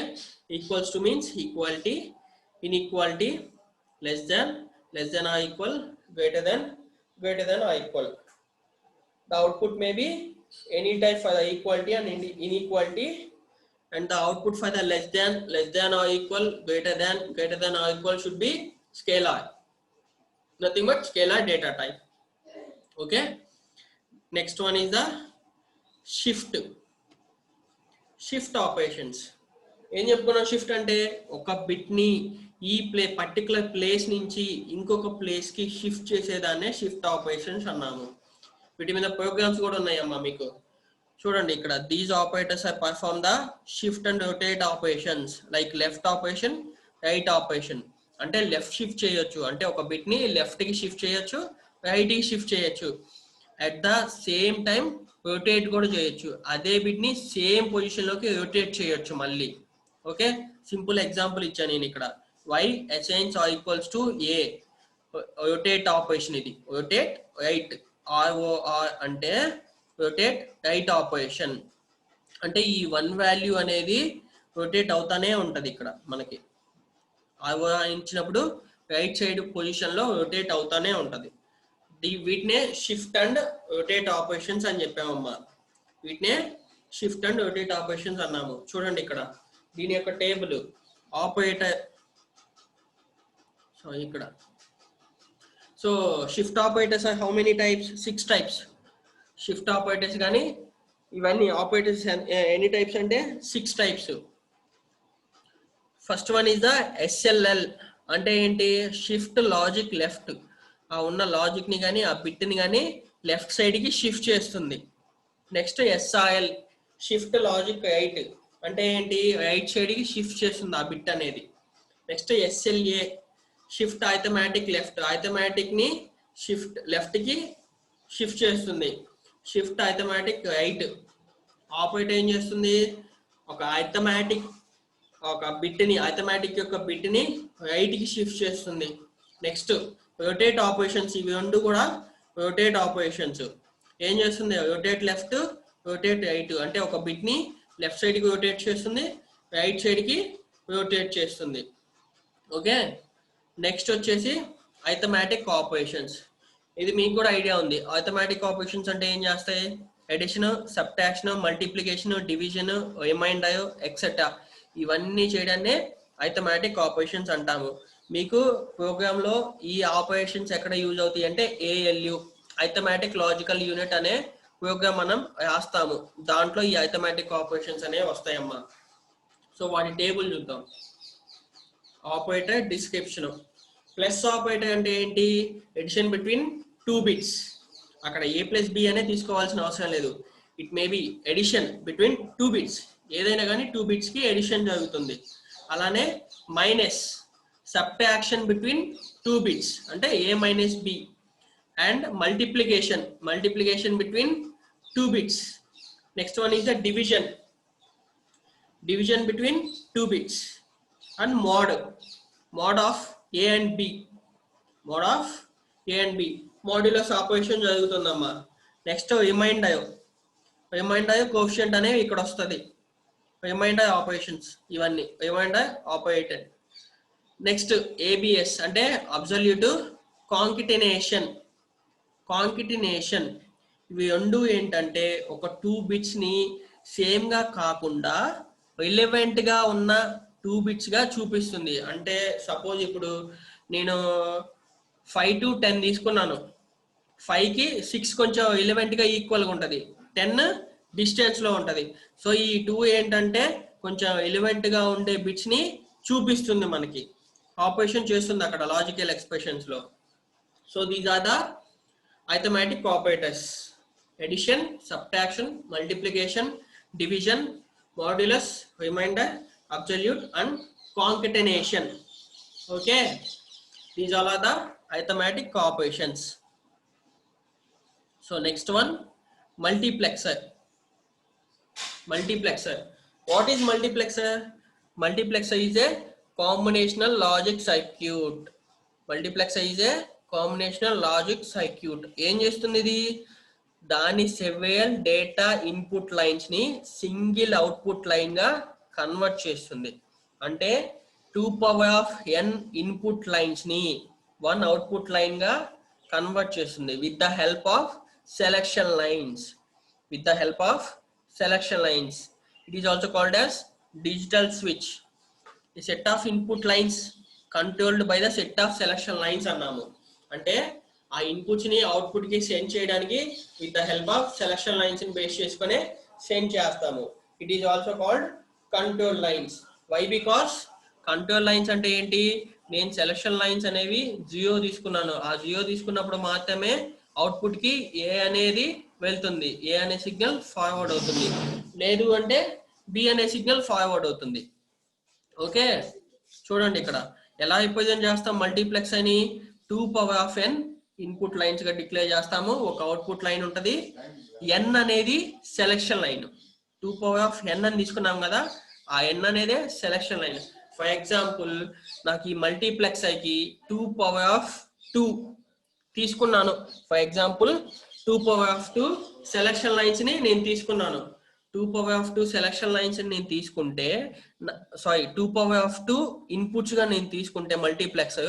equals to means equality, inequality, less than are equal, greater than are equal. The output may be any type for the equality and inequality, and the output for the less than or equal, greater than or equal should be scalar. Nothing but scalar data type. Okay, next one is the shift operations. ఏం చెప్పుకున్నాం? Shift అంటే ఒక bit ని ఈ particular place నుంచి ఇంకొక place కి shift చేసేదాన్నే shift operations అన్నాము. వీటి మీద ప్రోగ్రామ్స్ కూడా ఉన్నాయమ్మా మీకు. చూడండి ఇక్కడ, these operators are perform the shift and rotate operations like left operation, right operation. అంటే లెఫ్ట్ షిఫ్ట్ చేయొచ్చు, అంటే ఒక బిట్ ని లెఫ్ట్ కి షిఫ్ట్ చేయొచ్చు, రైట్ కి షిఫ్ట్ చేయొచ్చు. At the same time rotate కూడా చేయొచ్చు, అదే బిట్ ని సేమ్ పొజిషన్ లోకి రొటేట్ చేయొచ్చు మళ్ళీ. ఓకే, సింపుల్ ఎగ్జాంపుల్ ఇచ్చాను నేను ఇక్కడ. y assigns or equals to a, rotate operation. ఇది రొటేట్ రైట్, ROR అంటే రొటేట్ రైట్ ఆపరేషన్. అంటే ఈ 1 వాల్యూ అనేది రొటేట్ అవుతానే ఉంటది ఇక్కడ మనకి. ROR ఇచ్చినప్పుడు రైట్ సైడ్ పొజిషన్ లో రొటేట్ అవుతానే ఉంటది. వీటినే షిఫ్ట్ అండ్ రొటేట్ ఆపరేషన్స్ అని చెప్పామమ్మా. వీటినే షిఫ్ట్ అండ్ రొటేట్ ఆపరేషన్స్ అన్నాము. చూడండి ఇక్కడ దీని యొక్క టేబుల్ ఆపరేటర్. సో ఇక్కడ so shift operators are how many types? 6 types. Shift operators కానీ ఇవన్నీ ఆపరేటర్స్ ఎన్ని టైప్స్ అంటే 6 types. First one is the SLL. అంటే ఏంటి? Shift logic left. ఆ ఉన్న లాజిక్ ని కానీ ఆ బిట్ ని కానీ లెఫ్ట్ సైడ్ కి షిఫ్ట్ చేస్తుంది. Next SRL, shift logic right. అంటే ఏంటి? రైట్ సైడ్ కి షిఫ్ట్ చేస్తుంది ఆ బిట్ అనేది. Next SLA, shift arithmetic left. Arithmetic ని షిఫ్ట్ లెఫ్ట్ కి షిఫ్ట్ చేస్తుంది. Shift arithmetic right. ఆపరేటర్ ఏం చేస్తుంది? ఒక బిట్ ని, ఆర్థమెటిక్ యొక్క బిట్ ని రైట్ కి షిఫ్ట్ చేస్తుంది. Next rotate operations. ఇవి రెండు కూడా రొటేట్ ఆపరేషన్స్. ఏం చేస్తుంది? Rotate left, rotate right. అంటే ఒక బిట్ ని లెఫ్ట్ సైడ్ కి రొటేట్ చేస్తుంది, రైట్ సైడ్ కి రొటేట్ చేస్తుంది. ఓకే, నెక్స్ట్ వచ్చేసి అర్థమెటిక్ ఆపరేషన్స్. ఇది మీకు కూడా ఐడియా ఉంది. అర్థమెటిక్ ఆపరేషన్స్ అంటే ఏం చేస్తాయి? Addition, subtraction, multiplication, division, remainder etcetera. ఇవన్నీ చేయడాన్నే అరిథమెటిక్ ఆపరేషన్స్ అంటాము. మీకు ప్రోగ్రామ్ లో ఈ ఆపరేషన్స్ ఎక్కడ యూజ్ అవుతాయి అంటే ALU అరిథమెటిక్ లాజికల్ యూనిట్ అనే ప్రోగ్రామ్ మనం రాస్తాము. దాంట్లో ఈ అరిథమెటిక్ ఆపరేషన్స్ అనేవి వస్తాయమ్మా. సో వాటి టేబుల్ చూద్దాం. Operator description. ప్లస్ ఆపరేటర్ అంటే ఏంటి? Addition between 2 bits. అక్కడ A+B అనే తీసుకోవాల్సిన అవసరం లేదు. It may be addition between 2 bits. ఏదైనా కానీ 2 బిట్స్ కి ఎడిషన్ జరుగుతుంది. అలానే మైనస్ సబ్ట్రాక్షన్ బిట్వీన్ 2 బిట్స్ అంటే A-B. And multiplication between 2 bits. Next one is the division between 2 bits. And mod of A and B. Modulus operation జరుగుతుందమ్మా. Next remainder coefficient అనేవి ఇక్కడ వస్తుంది. రిమైండర్ ఆపరేషన్స్ ఇవన్నీ remainder operated. Next ABS అంటే absolute concatenation. ఇవి రెండు ఏంటంటే ఒక 2 బిట్స్ ని సేమ్ గా కాకుండా రిలెవెంట్ గా ఉన్న 2 బిట్స్ గా చూపిస్తుంది. అంటే సపోజ్ ఇప్పుడు నేను 5 to 10 తీసుకున్నాను. 5 కి 6 కొంచెం రిలెవెంట్ గా ఈక్వల్ గా ఉంటది, 10 డిస్టెన్స్ లో ఉంటది. సో ఈ 2 ఏంటంటే కొంచెం రిలెవెంట్ గా ఉండే బిట్స్ ని చూపిస్తుంది, మనకి ఆపరేషన్ చేస్తుంది అక్కడ లాజికల్ ఎక్స్ప్రెషన్స్ లో. So these are the arithmetic operators: addition, subtraction, multiplication, division, modulus, remainder, absolute, and concatenation. Okay, these all are the arithmetic operations. So next one, multiplexer. What is multiplexer? Multiplexer is a combinational logic circuit. ఏం చేస్తుంది ఇది? దాని several data input lines ని single output line గా convert చేస్తుంది. అంటే 2n input lines ని 1 output line గా కన్వర్ట్ చేస్తుంది with the help of selection lines. It is also called as digital switch. A set of input lines controlled by the set of selection lines అన్నాము. అంటే ఆ inputs ని output కి send చేయడానికి with the help of selection lines ని base చేసుకుని send చేస్తాము. It is also called control lines. Why? Because control lines అంటే ఏంటి? నేను సెలక్షన్ లైన్స్ అనేవి 0 తీసుకున్నాను. ఆ 0 తీసుకున్నప్పుడు మాత్రమే అవుట్పుట్ కి ఏ అనేది వెళ్తుంది, ఏ అనే సిగ్నల్ ఫార్వర్డ్ అవుతుంది. లేదు అంటే బి అనే సిగ్నల్ ఫార్వర్డ్ అవుతుంది. ఓకే, చూడండి ఇక్కడ ఎలా రిప్రజెంట్ చేస్తాం మల్టీప్లెక్స్ అని. 2n ఇన్పుట్ లైన్స్ గా డిక్లేర్ చేస్తాము. ఒక అవుట్పుట్ లైన్ ఉంటది. n అనేది సెలక్షన్ లైన్. 2n అని తీసుకున్నాం కదా, ఆ n అనేది సెలక్షన్ లైన్. ఫర్ ఎగ్జాంపుల్ నాకు ఈ మల్టీప్లెక్స్ కి 2 తీసుకున్నాను. ఫర్ ఎగ్జాంపుల్ 2 సెలక్షన్ లైన్స్ ని నేను తీసుకున్నాను. 2 సెలక్షన్ లైన్స్ ని నేను తీసుకుంటే, 2 ఇన్పుట్స్ గా నేను తీసుకుంటే మల్టీప్లెక్స్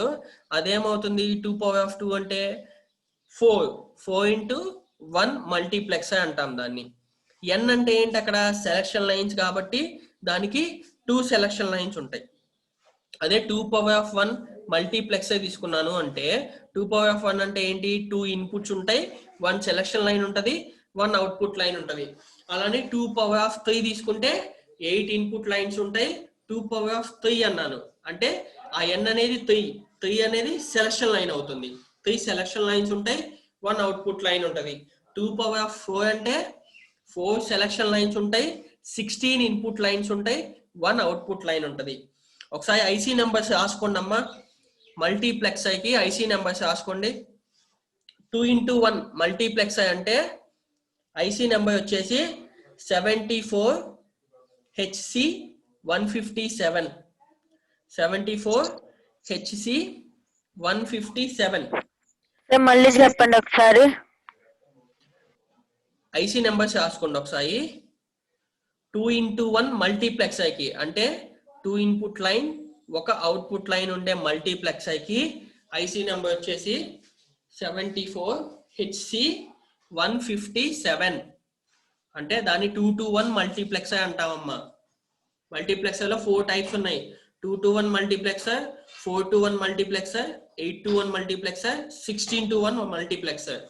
అదేమవుతుంది? 2 అంటే 4 into 1 మల్టీప్లెక్స్ అంటాం దాన్ని. n అంటే ఏంటి? అక్కడ సెలక్షన్ లైన్స్ కాబట్టి దానికి 2 సెలక్షన్ లైన్స్ ఉంటాయి. అదే 2 మల్టీప్లెక్స్ తీసుకున్నాను అంటే 2 అంటే ఏంటి? 2 ఇన్పుట్స్ ఉంటాయి, 1 సెలక్షన్ లైన్ ఉంటది, 1 అవుట్పుట్ లైన్ ఉంటది. అలానే 2 తీసుకుంటే 8 ఇన్పుట్ లైన్స్ ఉంటాయి, 2 అన్నాను అంటే ఆ n అనేది 3 అనేది సెలక్షన్ లైన్ అవుతుంది. 3 సెలక్షన్ లైన్స్ ఉంటాయి, 1 అవుట్పుట్ లైన్ ఉంటది. 2 అంటే 4 సెలక్షన్ లైన్స్ ఉంటాయి, 16 ఇన్పుట్ లైన్స్ ఉంటాయి, 1 అవుట్పుట్ లైన్ ఉంటది. ఒకసారి ఐసీ నెంబర్స్ రాసుకోండి అమ్మా. మల్టీప్లెక్స్ కి ఐసీ నెంబర్స్ రాసుకోండి. 2 into 1 మల్టీప్లెక్స్ అంటే ఐసీ నెంబర్ వచ్చేసి 74HC157. 74HC157. మళ్ళీ చెప్పండి ఒకసారి. ఐసీ నెంబర్స్ రాసుకోండి ఒకసారి. 2 into 1 మల్టీప్లెక్స్ కి అంటే 2 ఇన్పుట్ లైన్, 1 అవుట్పుట్ లైన్ ఉండే మల్టీప్లెక్స్ కి ఐసీ నెంబర్ వచ్చేసి 74HC157. అంటే దాన్ని 2 to 1 మల్టీప్లెక్స్ అంటామమ్మా. మల్టీప్లెక్సర్ లో 4 టైప్స్ ఉన్నాయి. 2 to 1 multiplexer, 4 to 1 multiplexer, 8 to 1 multiplexer, 16 to 1 multiplexer.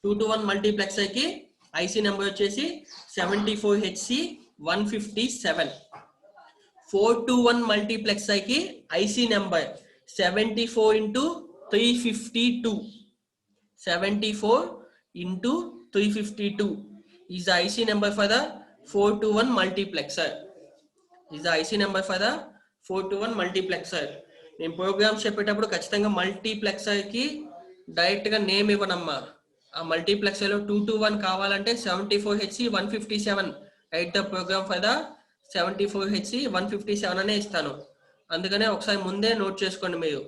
2 to 1 multiplexer కి ఐసీ నెంబర్ వచ్చేసి 74HC157. 4 to 1 మల్టీప్లెక్సర్ కి IC number 74x352. 74x352 is the IC number for the 4 to 1 multiplexer. Is the IC number for the 4 to 1 multiplexer. నేను programmes చెప్పేటప్పుడు ఖచ్చితంగా multiplexer కి direct గా name ఇవ్వనమ్మా. ఆ multiplexer లో 2 to 1 కావాలంటే 74HC157 write the program for the 74HC157 అనే ఇస్తాను. అందుకనే ఒకసారి ముందే నోట్ చేసుకోండి మీరు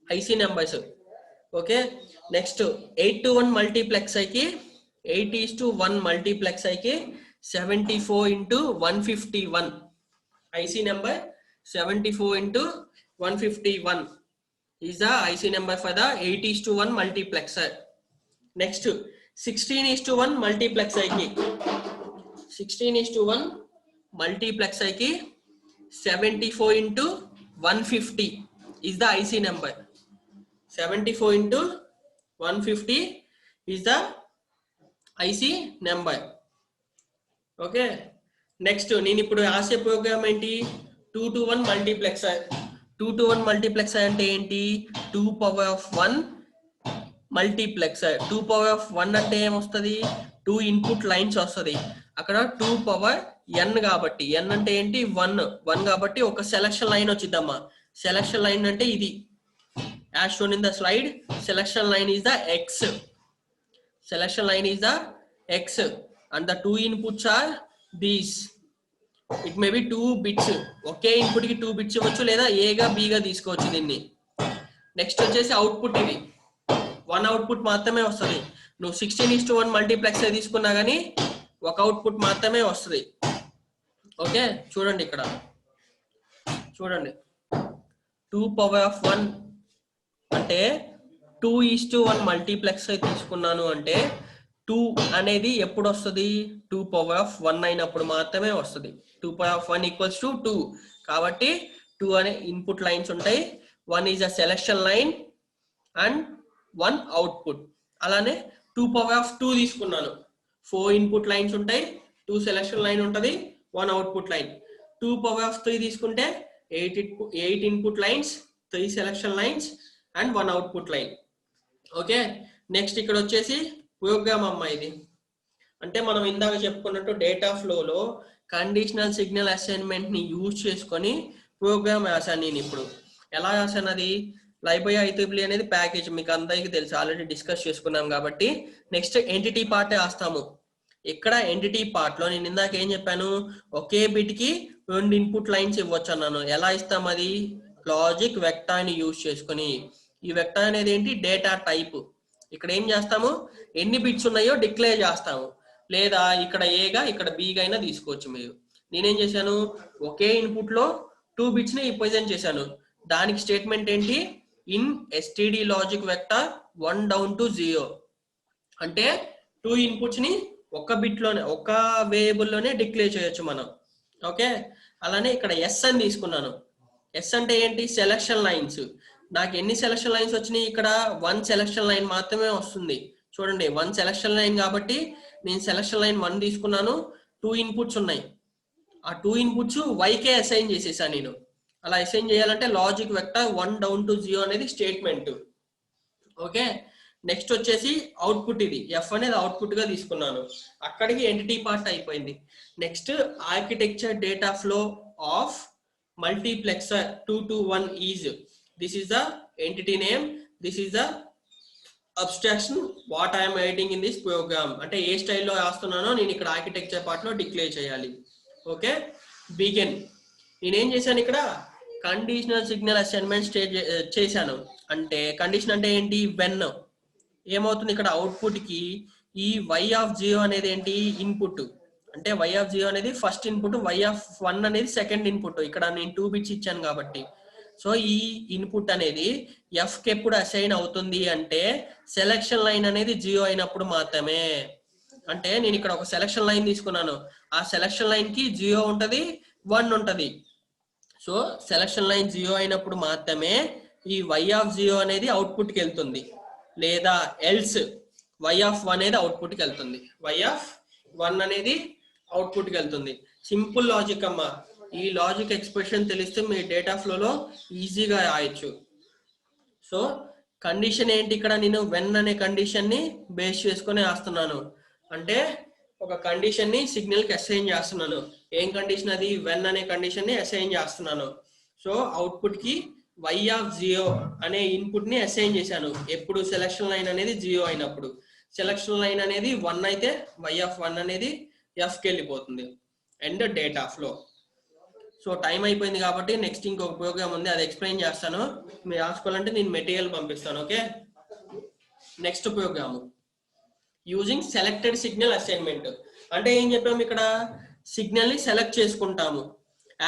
IC numbers. Okay, next 8 to 1 multiplexer కి 8:1 మల్టీప్లెక్సర్ కి 74x151 IC number 74x151 is the IC number for the 8:1 multiplexer. Next 16:1 multiplexer ki 16:1 multiplexer ki 74x150 is the IC number. 74x150 is the IC number. Okay, next నేను ఇప్పుడు రాసే programme ఏంటి? 2 to 1 multiplexer. 2 to 1 multiplexer అంటే ఏంటి? 2 power of 1 multiplexer. 2 power of 1 అంటే ఏమొస్తుంది? 2 input lines వస్తుంది. అక్కడ 2 power n కాబట్టి n అంటే ఏంటి? 1 కాబట్టి ఒక సెలక్షన్ లైన్ వచ్చిద్దమ్మా. సెలక్షన్ లైన్ అంటే ఇది, as shown in the slide, selection line is the x. Selection line is the x and the 2 inputs are these. It may be 2 bits. Okay input కి 2 bits ఇవ్వచ్చు, లేదా a గా b గా తీసుకోవచ్చు దీన్ని. Next వచ్చేసి అవుట్పుట్. ఇది 1 output మాత్రమే వస్తుంది. నువ్వు 16:1 మల్టీప్లెక్సర్ తీసుకున్నా కానీ ఒక అవుట్పుట్ మాత్రమే వస్తుంది. ఓకే, చూడండి ఇక్కడ చూడండి 2 power of 1 అంటే 2:1 మల్టీప్లెక్సర్ తీసుకున్నాను అంటే 2 అనేది ఎప్పుడు వస్తుంది? 2 power of 1 అయినప్పుడు మాత్రమే వస్తుంది. 2 power of 1 equals to 2 కాబట్టి 2 అనే ఇన్పుట్ లైన్స్ ఉంటాయి. 1 is a selection line and 1 output. అలానే 2 power of 2 తీసుకున్నాను. 4 ఇన్పుట్ లైన్స్ ఉంటాయి, 2 సెలక్షన్ లైన్ ఉంటుంది, 1 అవుట్పుట్ లైన్. 2 power of 3 తీసుకుంటే 8 input lines, 3 selection lines and 1 output line. Okay, next ఇక్కడ వచ్చేసి ప్రోగ్రామ్ అమ్మా. ఇది అంటే మనం ఇందాక చెప్పుకున్నట్టు డేటా ఫ్లోలో కండిషనల్ సిగ్నల్ అసైన్మెంట్ ని యూజ్ చేసుకొని ప్రోగ్రామ్ రాశాను నేను. ఇప్పుడు ఎలా రాశాను? అది లైబ్రరీ IEEE అనేది ప్యాకేజ్ మీకు అందరికీ తెలుసు, ఆల్రెడీ డిస్కస్ చేసుకున్నాం కాబట్టి. నెక్స్ట్ ఎంటిటీ పార్ట్ రాస్తాము. ఇక్కడ ఎంటిటీ పార్ట్ లో నేను ఇందాక ఏం చెప్పాను? ఒకే బిట్ కి 2 ఇన్పుట్ లైన్స్ ఇవ్వచ్చు అన్నాను. ఎలా ఇస్తాం? అది లాజిక్ వెక్టార్ ని యూజ్ చేసుకొని. ఈ వెక్టార్ అనేది ఏంటి? Data type. ఇక్కడ ఏం చేస్తాము? ఎన్ని బిట్స్ ఉన్నాయో డిక్లేర్ చేస్తాము, లేదా ఇక్కడ ఏ గా ఇక్కడ బి గా అయినా తీసుకోవచ్చు మీరు. నేనేం చేశాను? ఒకే ఇన్పుట్ లో 2 బిట్స్ ని రిప్రజెంట్ చేశాను. దానికి స్టేట్మెంట్ ఏంటి? In std logic vector 1 down to 0 అంటే 2 ఇన్పుట్స్ ని ఒక బిట్ లోనే, ఒక వేరియబుల్ లోనే డిక్లేర్ చేయొచ్చు మనం. ఓకే, అలానే ఇక్కడ ఎస్ అని తీసుకున్నాను. ఎస్ అంటే ఏంటి? Selection lines. నాకు ఎన్ని సెలక్షన్ లైన్స్ వచ్చినాయి? ఇక్కడ 1 సెలక్షన్ లైన్ మాత్రమే వస్తుంది. చూడండి 1 సెలక్షన్ లైన్ కాబట్టి నేను సెలక్షన్ లైన్ 1 తీసుకున్నాను. 2 ఇన్పుట్స్ ఉన్నాయి. ఆ 2 ఇన్పుట్స్ వైకే అసైన్ చేసేసాను నేను. అలా అసైన్ చేయాలంటే లాజిక్ వెక్టర్ 1 down to 0 అనేది స్టేట్మెంట్. ఓకే, నెక్స్ట్ వచ్చేసి అవుట్పుట్. ఇది ఎఫ్ అనేది అవుట్పుట్ గా తీసుకున్నాను. అక్కడికి ఎంటిటీ పార్ట్ అయిపోయింది. Next architecture data flow of multiplexer 2 to 1 is, this is the entity name, this is the abstraction what I am writing in this program. అంటే ఏ స్టైల్లో రాస్తున్నానో నేను ఇక్కడ ఆర్కిటెక్చర్ పార్ట్ లో డిక్లేర్ చేయాలి. Okay, begin. నేనేం చేశాను? ఇక్కడ కండిషనల్ సిగ్నల్ అసైన్మెంట్ చేశాను. అంటే కండిషన్ అంటే ఏంటి? వెన్. ఏమవుతుంది? ఇక్కడ అవుట్పుట్ కి ఈ y(0) అనేది ఏంటి? ఇన్పుట్. అంటే y(0) అనేది ఫస్ట్ ఇన్పుట్, y(1) అనేది సెకండ్ ఇన్పుట్. ఇక్కడ నేను 2 బిట్స్ ఇచ్చాను కాబట్టి. సో ఈ ఇన్పుట్ అనేది ఎఫ్ కి ఎప్పుడు అసైన్ అవుతుంది అంటే సెలక్షన్ లైన్ అనేది 0 అయినప్పుడు మాత్రమే. అంటే నేను ఇక్కడ ఒక సెలక్షన్ లైన్ తీసుకున్నాను, ఆ సెలక్షన్ లైన్ కి 0 ఉంటది 1 ఉంటది. సో సెలక్షన్ లైన్ 0 అయినప్పుడు మాత్రమే ఈ y(0) అనేది అవుట్పుట్ కి వెళ్తుంది, లేదా ఎల్స్ y(1) అనేది అవుట్పుట్ కి వెళ్తుంది. y(1) అనేది అవుట్పుట్ కి వెళ్తుంది. సింపుల్ లాజిక్ అమ్మా. ఈ లాజిక్ ఎక్స్ప్రెషన్ తెలిస్తే మీ డేటా ఫ్లోలో ఈజీగా రాయొచ్చు. సో కండిషన్ ఏంటి ఇక్కడ, నేను వెన్ అనే కండిషన్ ని బేస్ చేసుకొని రాస్తున్నాను. అంటే ఒక కండిషన్ ని సిగ్నల్ కి అసైన్ చేస్తున్నాను. ఏం కండిషన్ అది? వెన్ అనే కండిషన్ ని అసైన్ చేస్తున్నాను. సో అవుట్పుట్ కి y(0) అనే ఇన్పుట్ ని అసైన్ చేశాను. ఎప్పుడు సెలక్షన్ లైన్ అనేది 0 అయినప్పుడు. సెలక్షన్ లైన్ అనేది 1 అయితే y(1) అనేది f కి వెళ్ళిపోతుంది. And data flow. So time అయిపోయింది కాబట్టి నెక్స్ట్ ఇంకొక ప్రోగ్రామ్ ఉంది, అది ఎక్స్ప్లెయిన్ చేస్తాను. మీరు రాసుకోవాలంటే నేను మెటీరియల్ పంపిస్తాను. Okay, next program using selected signal assignment. అంటే ఏం చెప్పాము ఇక్కడ, సిగ్నల్ ని సెలెక్ట్ చేసుకుంటాము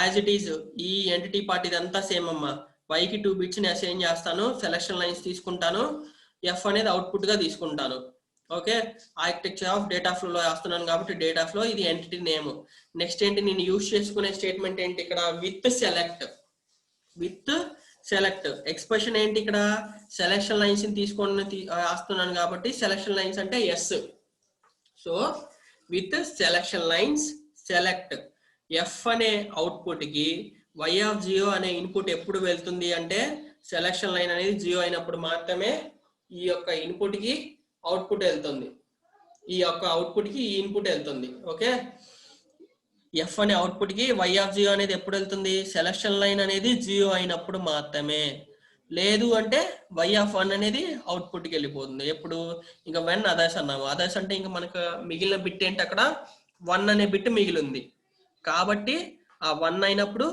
యాజ్ ఇట్ ఈజ్. ఈ ఎంటిటీ పార్ట్ ఇదంతా సేమ్ అమ్మా. y కి 2 బిట్స్ ని అసైన్ చేస్తాను, సెలక్షన్ లైన్స్ తీసుకుంటాను, f అనేది అవుట్పుట్ గా తీసుకుంటాను. Okay, architecture of data flow రాస్తున్నాను కాబట్టి డేటా ఫ్లో, ఇది ఎంటిటీ నేమ్. నెక్స్ట్ ఏంటి నేను యూజ్ చేసుకునే స్టేట్మెంట్ ఏంటి ఇక్కడ, విత్ సెలెక్ట్. ఎక్స్ప్రెషన్ ఏంటి ఇక్కడ, సెలక్షన్ లైన్స్ ని తీసుకొని రాస్తున్నాను కాబట్టి సెలక్షన్ లైన్స్ అంటే S. So with selection lines select F అనే అవుట్పుట్ కి y(0) అనే ఇన్పుట్ ఎప్పుడు వెళ్తుంది అంటే సెలక్షన్ లైన్ అనేది 0 అయినప్పుడు మాత్రమే ఈ యొక్క ఇన్పుట్ కి అవుట్పుట్ వెళ్తుంది, ఈ యొక్క అవుట్పుట్ కి ఈ ఇన్పుట్ వెళ్తుంది. ఓకే, ఎఫ్ అనే అవుట్పుట్ కి y(0) అనేది ఎప్పుడు వెళ్తుంది, సెలక్షన్ లైన్ అనేది 0 అయినప్పుడు మాత్రమే. లేదు అంటే y(1) అనేది అవుట్పుట్ కి వెళ్ళిపోతుంది. ఎప్పుడు, ఇంకా వెన్ అదర్స్ అన్నాము. అదర్స్ అంటే ఇంకా మనకు మిగిలిన బిట్ ఏంటి, అక్కడ 1 అనే బిట్ మిగిలింది కాబట్టి ఆ 1 అయినప్పుడు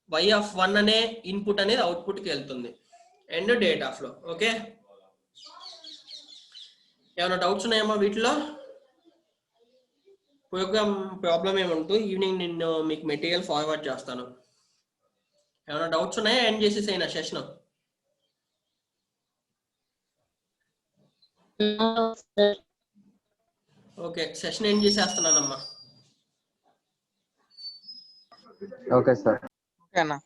y(1) అనే ఇన్పుట్ అనేది అవుట్పుట్ కి వెళ్తుంది. And data flow. ఓకే, ఏమైనా డౌట్స్ ఉన్నాయమ్మా వీటిలో? ప్రోగ్రామ్ ప్రాబ్లం ఏమంటూ ఈవినింగ్ నేను మీకు మెటీరియల్ ఫార్వర్డ్ చేస్తాను. ఏమైనా డౌట్స్ ఉన్నాయా? ఎండ్ చేసేసైనా సెషన్. ఓకే, సెషన్ ఎండ్ చేసేస్తున్నానమ్మా. Okay sir. ఓకేనా?